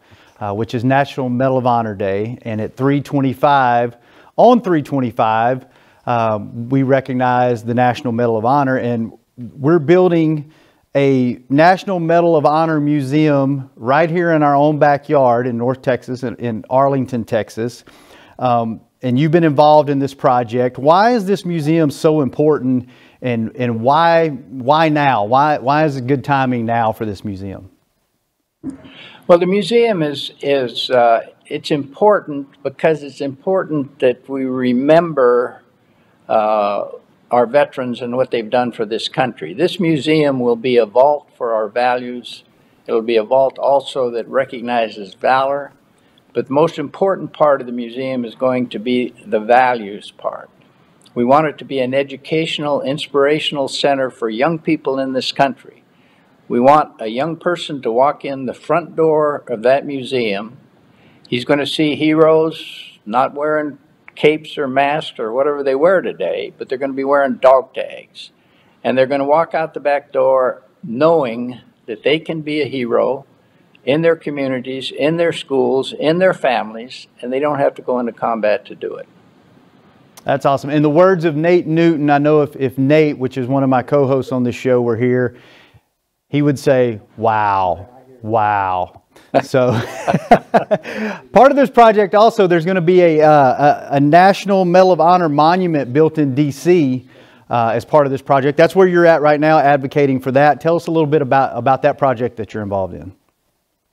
which is National Medal of Honor Day. And at 325, on 325, we recognize the National Medal of Honor, and we're building a National Medal of Honor museum right here in our own backyard in North Texas, in Arlington, Texas. And you've been involved in this project. Why is this museum so important, and why now? Why is it good timing now for this museum? Well, the museum is it's important because it's important that we remember our veterans and what they've done for this country. This museum will be a vault for our values. It'll be a vault also that recognizes valor. But the most important part of the museum is going to be the values part. We want it to be an educational, inspirational center for young people in this country. We want a young person to walk in the front door of that museum. He's going to see heroes not wearing capes or masks or whatever they wear today, but they're going to be wearing dog tags. And they're going to walk out the back door knowing that they can be a hero in their communities, in their schools, in their families, and they don't have to go into combat to do it. That's awesome. In the words of Nate Newton, I know if Nate, which is one of my co-hosts on this show, were here, he would say, wow, wow. So part of this project also, there's going to be a National Medal of Honor monument built in D.C. As part of this project. That's where you're at right now, advocating for that. Tell us a little bit about that project that you're involved in.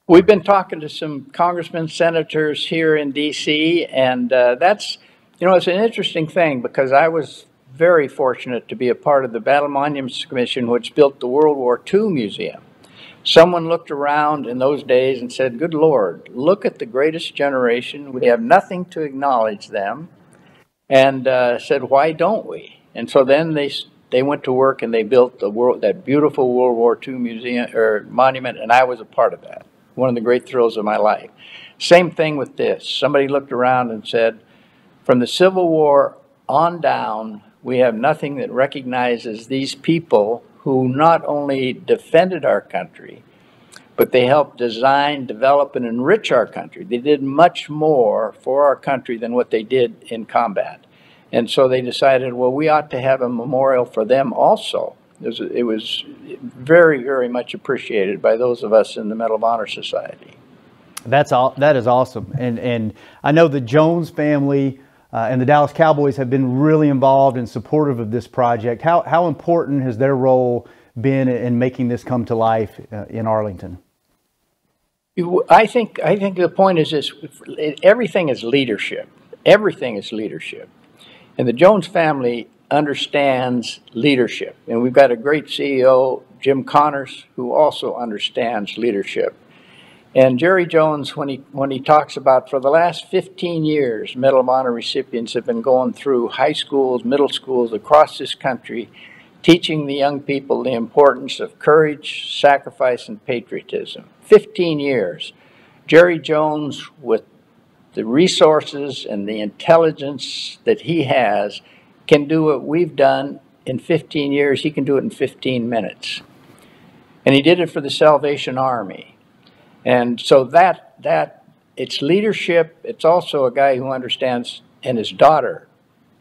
We've been talking to some congressmen, senators here in D.C., and that's, it's an interesting thing because I was very fortunate to be a part of the Battle Monuments Commission, which built the World War II Museum. Someone looked around in those days and said, good Lord, look at the greatest generation. We have nothing to acknowledge them. And said, why don't we? And so then they went to work and they built that beautiful World War II museum or monument, and I was a part of that. One of the great thrills of my life. Same thing with this. Somebody looked around and said, from the Civil War on down, we have nothing that recognizes these people who not only defended our country, but they helped design, develop, and enrich our country. They did much more for our country than what they did in combat. And so they decided, well, we ought to have a memorial for them also. It was very, very much appreciated by those of us in the Medal of Honor Society. That is awesome. And I know the Jones family and the Dallas Cowboys have been really involved and supportive of this project. How important has their role been in making this come to life in Arlington? I think the point is this: everything is leadership. Everything is leadership. And the Jones family understands leadership. And we've got a great CEO, Jim Connors, who also understands leadership. And Jerry Jones, when he talks about for the last 15 years, Medal of Honor recipients have been going through high schools, middle schools across this country, teaching the young people the importance of courage, sacrifice, and patriotism. 15 years. Jerry Jones, with the resources and the intelligence that he has, can do what we've done in 15 years. He can do it in 15 minutes. And he did it for the Salvation Army. And so that it's leadership. It's also a guy who understands, and his daughter,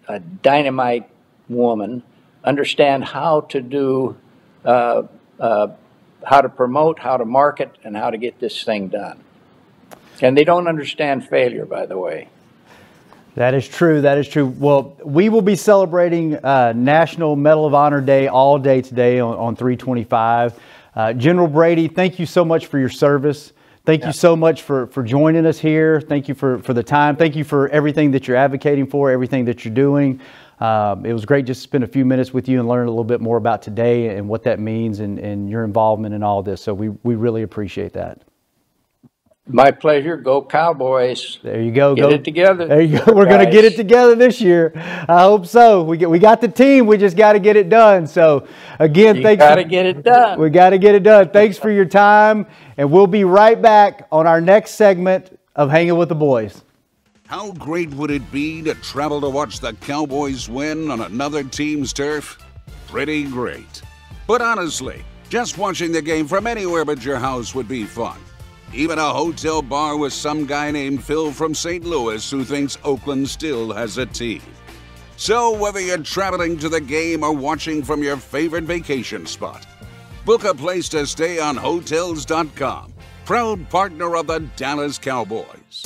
a dynamite woman, understand how to do, how to promote, how to market, and how to get this thing done. And they don't understand failure, by the way. That is true. That is true. Well, we will be celebrating National Medal of Honor Day all day today on 325. General Brady, thank you so much for your service. Thank you so much for joining us here. Thank you for the time. Thank you for everything that you're advocating for, everything that you're doing. It was great just to spend a few minutes with you and learn a little bit more about today and what that means and your involvement in all this. So we really appreciate that. My pleasure. Go Cowboys. There you go. Get it together. There you go. We're going to get it together this year. I hope so. We got the team. We just got to get it done. So, again, thanks. We got to get it done. We got to get it done. Thanks for your time. And we'll be right back on our next segment of Hanging with the Boys. How great would it be to travel to watch the Cowboys win on another team's turf? Pretty great. But honestly, just watching the game from anywhere but your house would be fun. Even a hotel bar with some guy named Phil from St. Louis who thinks Oakland still has a team. So whether you're traveling to the game or watching from your favorite vacation spot, book a place to stay on Hotels.com, proud partner of the Dallas Cowboys.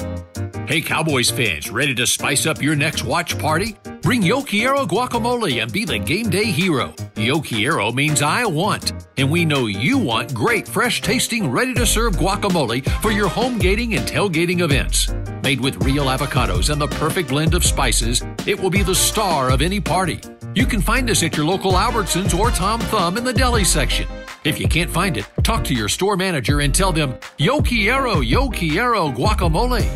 Hey, Cowboys fans, ready to spice up your next watch party? Bring Yo Quiero guacamole and be the game day hero. Yo Quiero means I want, and we know you want great, fresh-tasting, ready-to-serve guacamole for your home gating and tailgating events. Made with real avocados and the perfect blend of spices, it will be the star of any party. You can find us at your local Albertsons or Tom Thumb in the deli section. If you can't find it, talk to your store manager and tell them, Yo Quiero guacamole.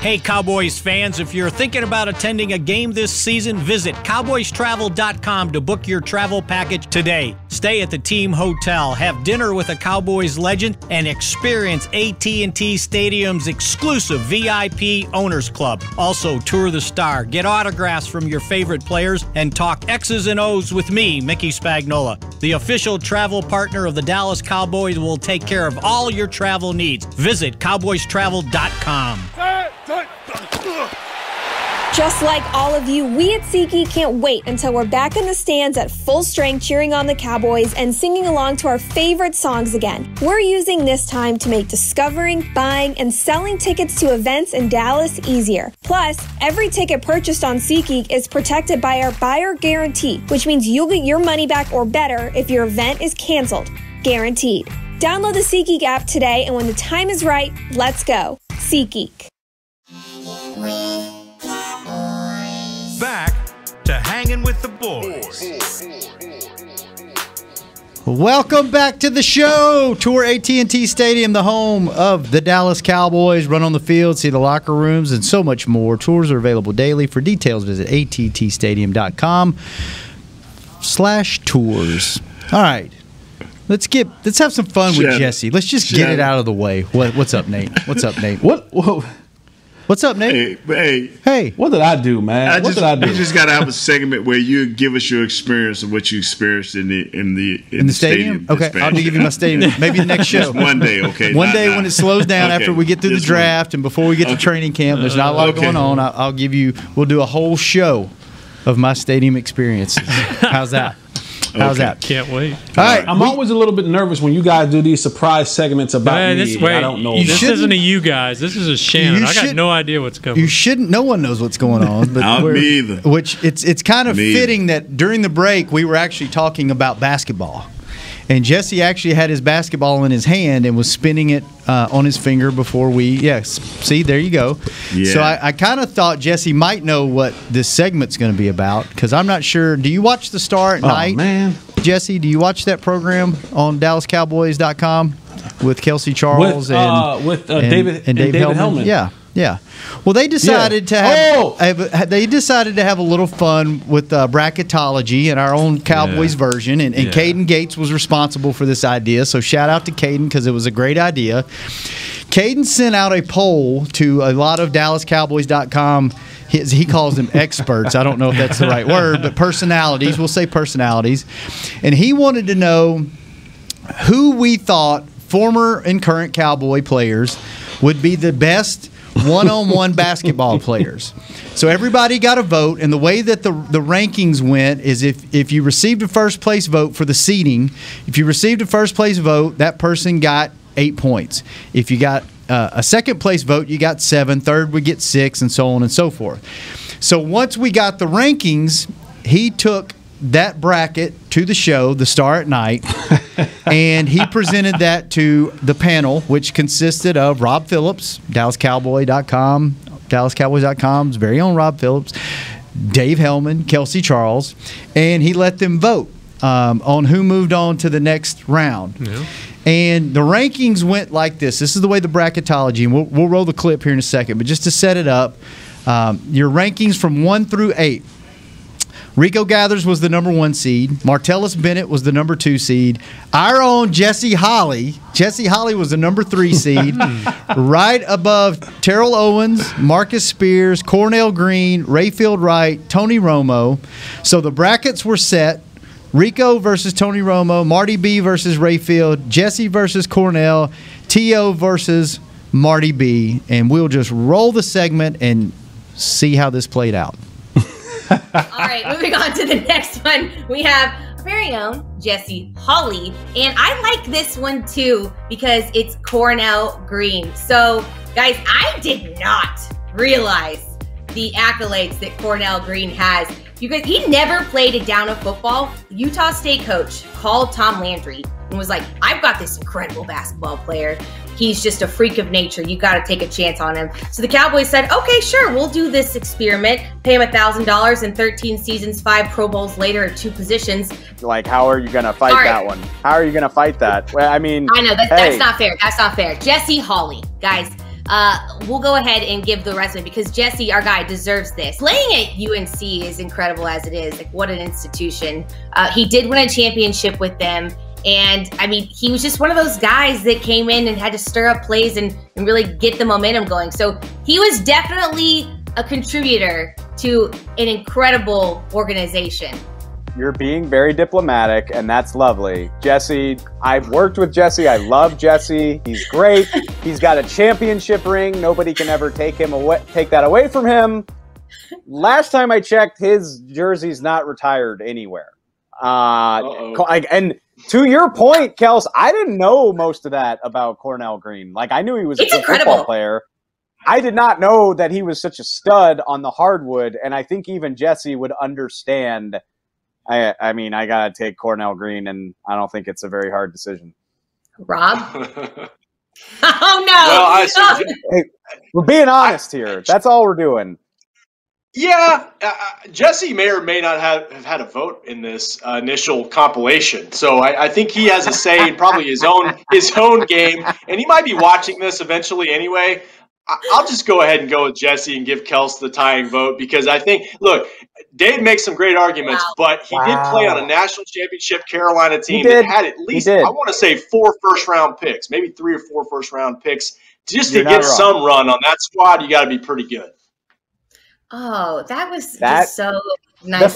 Hey, Cowboys fans, if you're thinking about attending a game this season, visit cowboystravel.com to book your travel package today. Stay at the team hotel, have dinner with a Cowboys legend, and experience AT&T Stadium's exclusive VIP Owners Club. Also, tour the Star, get autographs from your favorite players, and talk X's and O's with me, Mickey Spagnola. The official travel partner of the Dallas Cowboys will take care of all your travel needs. Visit cowboystravel.com. Just like all of you, we at SeatGeek can't wait until we're back in the stands at full strength cheering on the Cowboys and singing along to our favorite songs again. We're using this time to make discovering, buying, and selling tickets to events in Dallas easier. Plus, every ticket purchased on SeatGeek is protected by our buyer guarantee, which means you'll get your money back or better if your event is canceled. Guaranteed. Download the SeatGeek app today, and when the time is right, let's go. SeatGeek. Back to Hanging with the Boys. Welcome back to the show. Tour AT&T Stadium, the home of the Dallas Cowboys. Run on the field, see the locker rooms, and so much more. Tours are available daily. For details, visit attstadium.com/tours. All right. Let's have some fun with Jesse. Let's just get it out of the way. What's up, Nate? What's up, Nate? What's up, Nate? Hey. What did I do, man? What did I do? You just got to have a segment where you give us your experience of what you experienced in the stadium. Okay, I'll give you my stadium. Maybe the next show. Just one day, okay. One day when it slows down after we get through the draft and before we get to training camp. There's not a lot going on. I'll give you. We'll do a whole show of my stadium experiences. How's that? How's that? Can't wait. All right. I'm always a little bit nervous when you guys do these surprise segments about me. I don't know. This isn't a you guys. This is a Shannon. I got no idea what's coming. You shouldn't. No one knows what's going on. But me either. Which it's kind of fitting that during the break we were actually talking about basketball. And Jesse actually had his basketball in his hand and was spinning it on his finger before we. Yes, see, there you go. Yeah. So I kind of thought Jesse might know what this segment's going to be about because I'm not sure. Do you watch the Star at night? Man. Jesse, do you watch that program on DallasCowboys.com with Kelsey Charles and David Hellman? Yeah. Well, they decided to have a little fun with bracketology and our own Cowboys version, and Caden Gates was responsible for this idea. So shout out to Caden because it was a great idea. Caden sent out a poll to a lot of DallasCowboys.com. He calls them experts. I don't know if that's the right word, but personalities. We'll say personalities. And he wanted to know who we thought former and current Cowboy players would be the best one-on-one basketball players. So everybody got a vote, and the way that the rankings went is if you received a first-place vote for the seeding, if you received a first-place vote, that person got 8 points. If you got a second-place vote, you got 7. Third would get 6, and so on and so forth. So once we got the rankings, he took that bracket to the show, the Star at Night, and he presented that to the panel, which consisted of Rob Phillips, DallasCowboy.com, DallasCowboys.com's very own Rob Phillips, Dave Hellman, Kelsey Charles, and he let them vote on who moved on to the next round. Yeah. And the rankings went like this. This is the way the bracketology, and we'll roll the clip here in a second. But just to set it up, your rankings from 1 through 8. Rico Gathers was the number 1 seed. Martellus Bennett was the number 2 seed. Our own Jesse Holly. Jesse Holly was the number 3 seed. Right above Terrell Owens, Marcus Spears, Cornell Green, Rayfield Wright, Tony Romo. So the brackets were set. Rico versus Tony Romo, Marty B versus Rayfield, Jesse versus Cornell, T.O. versus Marty B. And we'll just roll the segment and see how this played out. All right, moving on to the next one. We have our very own Jesse Holly. And I like this one too because it's Cornell Green. So, guys, I did not realize the accolades that Cornell Green has. You guys, he never played a down of football. Utah State coach called Tom Landry and was like, I've got this incredible basketball player. He's just a freak of nature. You got to take a chance on him. So the Cowboys said, okay, sure, we'll do this experiment. Pay him $1,000 and 13 seasons, 5 Pro Bowls later at 2 positions. Like, how are you going to fight that one? How are you going to fight that? Well, I mean, I know, that's not fair. That's not fair. Jesse Holly, guys. We'll go ahead and give the resume because Jesse, our guy, deserves this. Playing at UNC is incredible as it is. Like, what an institution. He did win a championship with them. And, I mean, he was just one of those guys that came in and had to stir up plays and really get the momentum going. So he was definitely a contributor to an incredible organization. You're being very diplomatic, and that's lovely. Jesse, I've worked with Jesse. I love Jesse. He's great. He's got a championship ring. Nobody can ever take that away from him. Last time I checked, his jersey's not retired anywhere. And to your point, Kels, I didn't know most of that about Cornell Green. Like, I knew he was a good football player. I did not know that he was such a stud on the hardwood, and I think even Jesse would understand. I mean, I got to take Cornell Green, and I don't think it's a very hard decision. Rob? Oh, no. Well, hey, we're being honest here. That's all we're doing. Yeah, Jesse may or may not have had a vote in this initial compilation. So I think he has a say in probably his own game, and he might be watching this eventually anyway. I'll just go ahead and go with Jesse and give Kels the tying vote because I think, look, Dave makes some great arguments, but he did play on a national championship Carolina team that had at least, I want to say, 4 first-round picks, maybe 3 or 4 first-round picks. Just to get some run on that squad, you got to be pretty good. Oh, that was just so nice.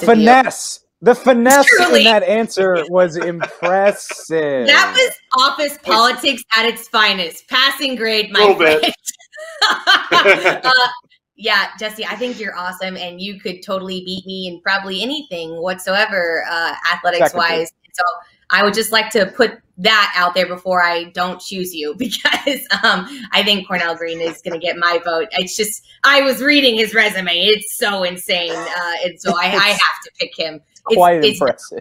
The finesse in that answer was impressive. That was office politics at its finest. Passing grade, my friend. Yeah, Jesse, I think you're awesome, and you could totally beat me in probably anything whatsoever, athletics-wise. So I would just like to put that out there before I don't choose you because I think Cornell Green is going to get my vote. It's just I was reading his resume; it's so insane, and so I have to pick him. Quite impressive.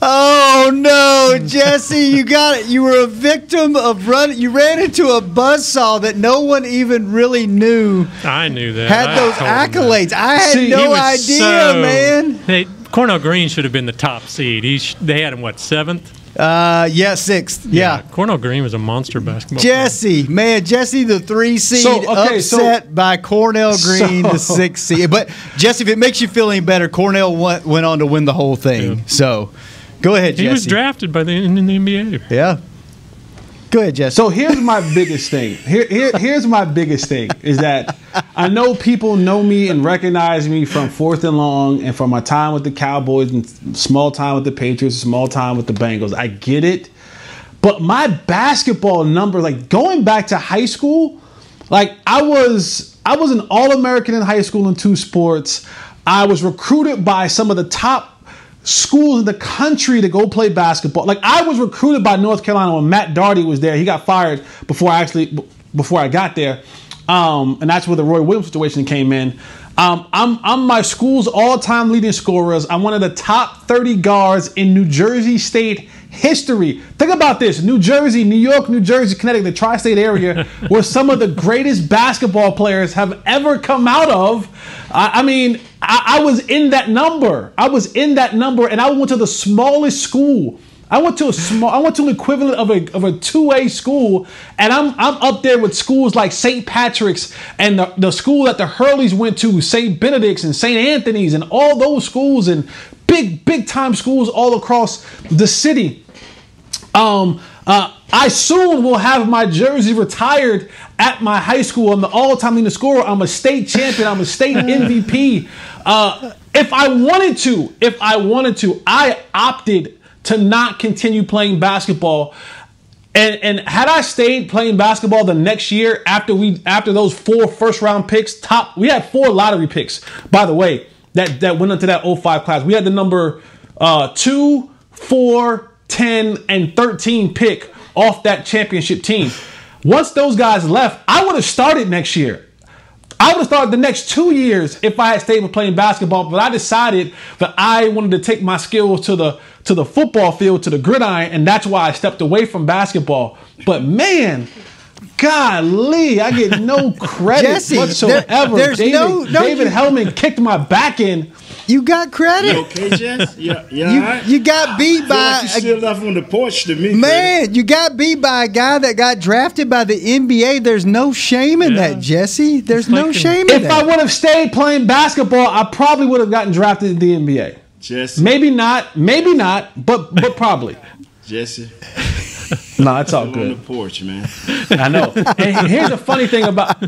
Oh no, Jesse, you got it. You were a victim of you ran into a buzzsaw that no one even really knew. I knew that. Had those accolades. I had no idea, man. Cornell Green should have been the top seed. They had him, what, 7th? Yeah, 6th. Yeah. Cornell Green was a monster basketball Jesse, player. Jesse, the 3 seed, upset by Cornell Green, the 6 seed. But, Jesse, if it makes you feel any better, Cornell went on to win the whole thing. Yeah. So, go ahead, Jesse. He was drafted in the NBA. Yeah. Go ahead, Jesse. So here's my biggest thing. Here's my biggest thing is that I know people know me and recognize me from 4th and Long and from my time with the Cowboys and small time with the Patriots, small time with the Bengals. I get it. But my basketball number, like going back to high school, like I was an All-American in high school in 2 sports. I was recruited by some of the top schools in the country to go play basketball. Like I was recruited by North Carolina when Matt Doherty was there. He got fired before I got there. And that's where the Roy Williams situation came in. I'm my school's all-time leading scorers. I'm one of the top 30 guards in New Jersey State history. Think about this. New Jersey, New York, New Jersey, Connecticut, the tri-state area where some of the greatest basketball players have ever come out of. I mean, I was in that number. And I went to the smallest school I went to an equivalent of a 2A school, and I'm up there with schools like St. Patrick's and the school that the Hurleys went to, St. Benedict's and St. Anthony's, and all those schools and big time schools all across the city. I soon will have my jersey retired at my high school. I'm the all-time leading scorer. I'm a state champion. I'm a state MVP. If I wanted to, I opted to not continue playing basketball. And had I stayed playing basketball the next year after those 4 first-round picks, we had 4 lottery picks, by the way, that went into that 05 class. We had the number 2, 4, 10, and 13 pick off that championship team. Once those guys left, I would have started next year. I would have started the next 2 years if I had stayed with playing basketball, but I decided that I wanted to take my skills to the football field, to the gridiron, and that's why I stepped away from basketball. But man, golly, I get no credit Jesse, whatsoever. David Hellman kicked my back in. You got credit. You okay, Jess? Yeah. You got beat by. Like you still left on the porch to me. Man, you got beat by a guy that got drafted by the NBA. There's no shame in that, Jesse. There's no shame in that. If I would have stayed playing basketball, I probably would have gotten drafted in the NBA. Jesse. Maybe not, but probably. Jesse. No, it's all good. On the porch, man. I know. And here's the funny thing about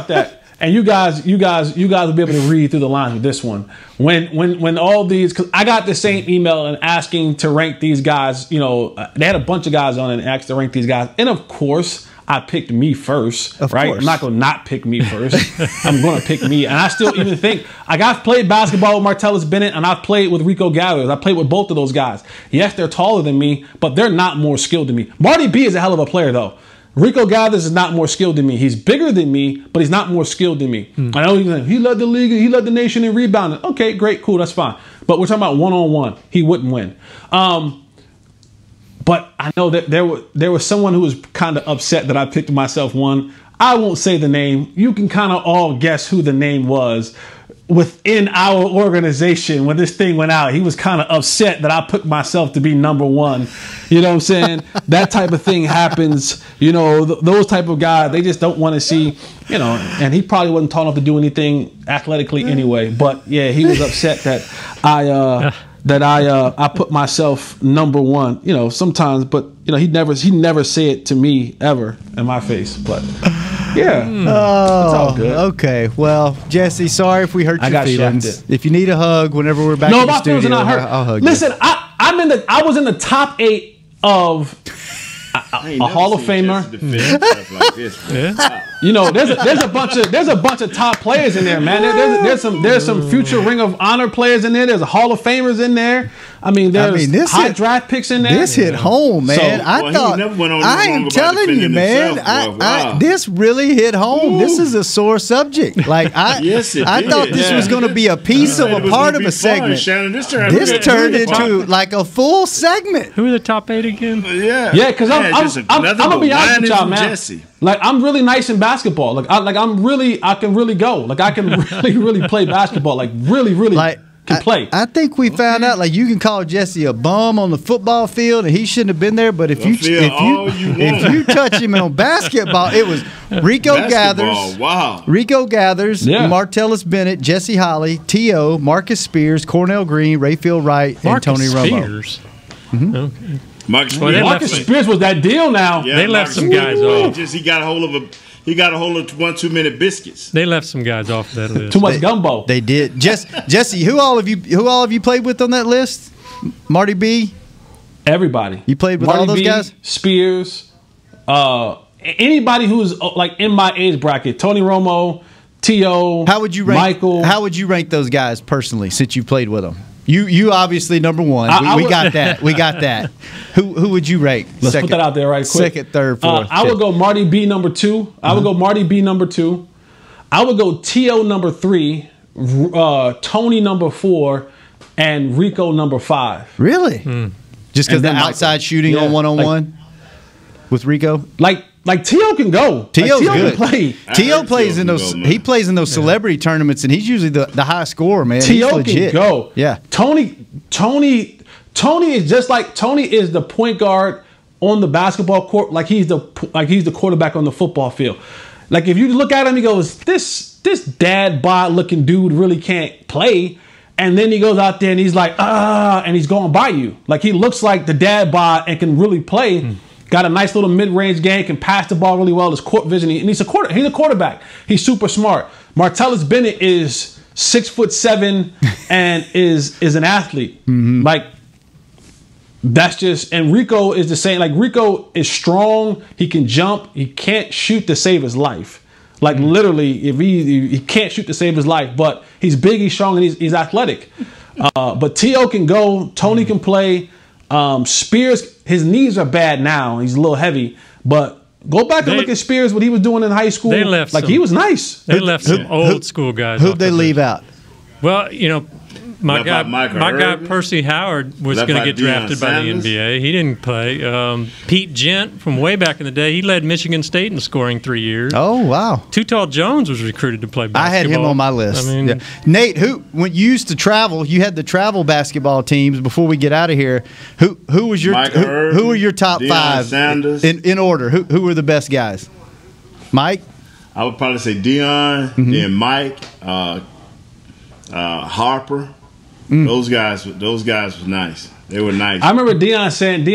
that. And you guys will be able to read through the lines with this one. When all these, because I got the same email and asking to rank these guys. They had a bunch of guys on it and asked to rank these guys. And of course, I picked me first. Of right? course. I'm not going to not pick me first. I'm going to pick me. And I still even think I've played basketball with Martellus Bennett and I've played with Rico Gathers. I played with both of those guys. Yes, they're taller than me, but they're not more skilled than me. Marty B is a hell of a player though. Rico Gathers is not more skilled than me. He's bigger than me, but he's not more skilled than me. I know he led the league, he led the nation in rebounding. Okay, great, cool, that's fine. But we're talking about one-on-one. He wouldn't win. But I know that there was someone who was kind of upset that I picked myself one. I won't say the name. You can kind of all guess who the name was. Within our organization, when this thing went out, he was kind of upset that I put myself to be number one. You know what I'm saying? That type of thing happens. Those type of guys, they just don't want to see, and he probably wasn't tall enough to do anything athletically anyway. But yeah, he was upset that I put myself number one. Sometimes, but he never say it to me ever in my face. But yeah, it's all good. Okay. Well, Jesse, sorry if we hurt your feelings. If you need a hug whenever we're back in the studio, not hurt. I'll hug Listen, you. I was in the top 8 of a Hall of Famer. There's a bunch of top players in there, man. There's some future Ring of Honor players in there. There's a Hall of Famers in there. There's high draft picks in there. This hit home, man. I am telling you, man. This really hit home. This is a sore subject. Like I thought this was going to be a piece of a part of a segment. This turned into like a full segment. Who are the top 8 again? Yeah, because I'm gonna be honest with y'all, man. Jesse. Like I'm really nice in basketball. I can really go. Like I can really play basketball. Like really can play. I think we found out like you can call Jesse a bum on the football field and he shouldn't have been there. But if you touch him on basketball, it was Rico Gathers. Wow. Rico Gathers, Martellus Bennett, Jesse Holly, T.O., Marcus Spears, Cornell Green, Rayfield Wright, and Tony Romo. Mm-hmm. Okay. Marcus Spears was that deal now. Yeah, they left some guys off. He got a hold of 1 2 minute biscuits. They left some guys off that list. Too much gumbo. They did. Jesse, who all of you played with on that list? Marty B? Everybody. You played with Marty all those B, guys? Spears, anybody who's like in my age bracket. Tony Romo, T.O., Michael. How would you rank those guys personally since you played with them? You obviously number one. We got that. We got that. Who would you rank? Let's put that out there right quick. Second, third, fourth. I would go Marty B number 2. I would go Marty B number 2. I would go T.O. number 3, Tony number 4, and Rico number 5. Really? Just because the outside shooting on one-on-one with Rico? Like T.O. can go. T.O.'s good. Can play. T.O. plays in those. He plays in those celebrity tournaments, and he's usually the high scorer, man. T.O. can go. Yeah. Tony Tony is the point guard on the basketball court, like he's the quarterback on the football field. Like if you look at him, he goes, this dad bod looking dude really can't play. And then he goes out there and he's like, and he's going by you. Like he looks like the dad bod and can really play. Got a nice little mid-range game, can pass the ball really well. His court vision, and he's a quarterback. He's super smart. Martellus Bennett is 6'7" and is an athlete. Like that's just, and Rico is the same. Like Rico is strong. He can jump. He can't shoot to save his life. Like literally, if he can't shoot to save his life, but he's big, he's strong, and he's athletic. But T.O. can go. Tony can play. Spears, his knees are bad now. He's a little heavy, but go back and look at Spears, what he was doing in high school. They left he was nice. They left some old school guys. Who'd they leave out? Well, you know, my guy Percy Howard was going to get drafted by the NBA. He didn't play. Pete Gent from way back in the day, he led Michigan State in scoring 3 years. Oh, wow. Too Tall Jones was recruited to play basketball. I had him on my list. I mean, Nate, when you used to travel, you had the travel basketball teams. Before we get out of here, who was your who were your top five Sanders. in order? Who were the best guys? Mike? I would probably say Deion, then Mike, Harper. Those guys were nice. They were nice. I remember Deion said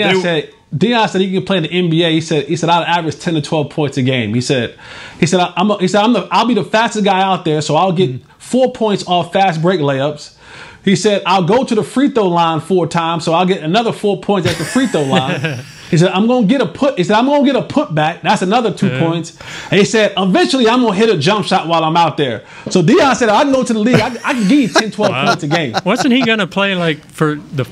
he could play in the NBA. He said I'd average 10 to 12 points a game. He said I'll be the fastest guy out there, so I'll get 4 points off fast break layups. He said I'll go to the free throw line 4 times, so I'll get another 4 points at the free throw line. He said I'm gonna get a putback. That's another 2 points. And he said eventually I'm gonna hit a jump shot while I'm out there. So Deion said I can go to the league. I can give you 10, 12 points a game. Wasn't he gonna play like for the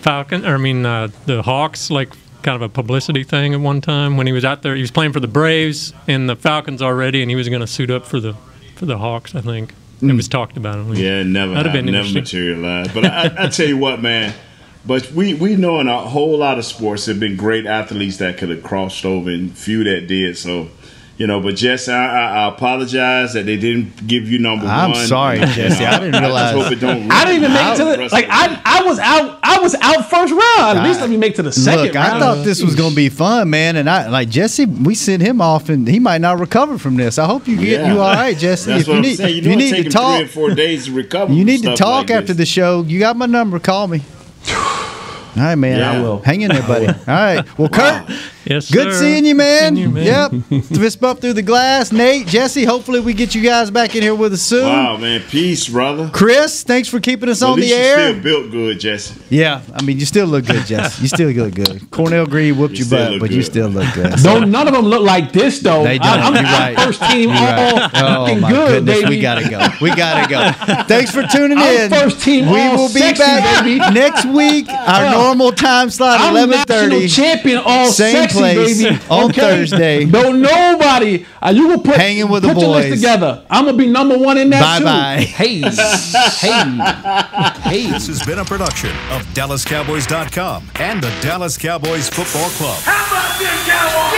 the Hawks, like kind of a publicity thing at one time when he was out there? He was playing for the Braves and the Falcons already, and he was gonna suit up for the Hawks, I think. It was talked about. Never materialized. But I tell you what, man. But we know in a whole lot of sports there have been great athletes that could have crossed over and few that did. So, but Jesse, I apologize that they didn't give you number one. I'm sorry, Jesse. I didn't realize. I just hope it don't I didn't even make it to the I was out first round. At least let me make it to the second round. I thought this was going to be fun, man. And Jesse, we sent him off, and he might not recover from this. I hope you all right, Jesse. That's what I'm saying. If you need to talk, 3 or 4 days to recover. You need to talk after the show. You got my number. Call me. All right, man. Yeah. I will. Hang in there, buddy. All right. Well, Kurt, yes, good sir. seeing you, man. Yep. Fist bump through the glass. Nate, Jesse, hopefully we get you guys back in here with us soon. Wow, man. Peace, brother. Chris, thanks for keeping us on the air. You still built good, Jesse. Yeah. I mean, you still look good, Jesse. You still look good. Cornell Green whooped your butt, but you still look good. None of them look like this, though. They don't. I'm right. First team Oh, my good, goodness. baby. We got to go. Thanks for tuning in. First team we will be sexy, back baby. next week. Our normal time slot, 11:30. National champion all Same sexy, place baby. on Thursday. Don't nobody. You will put Hanging with the your list boys. together. I'm gonna be number one in that too. Bye-bye. Hey. This has been a production of DallasCowboys.com and the Dallas Cowboys Football Club. How about this, Cowboys?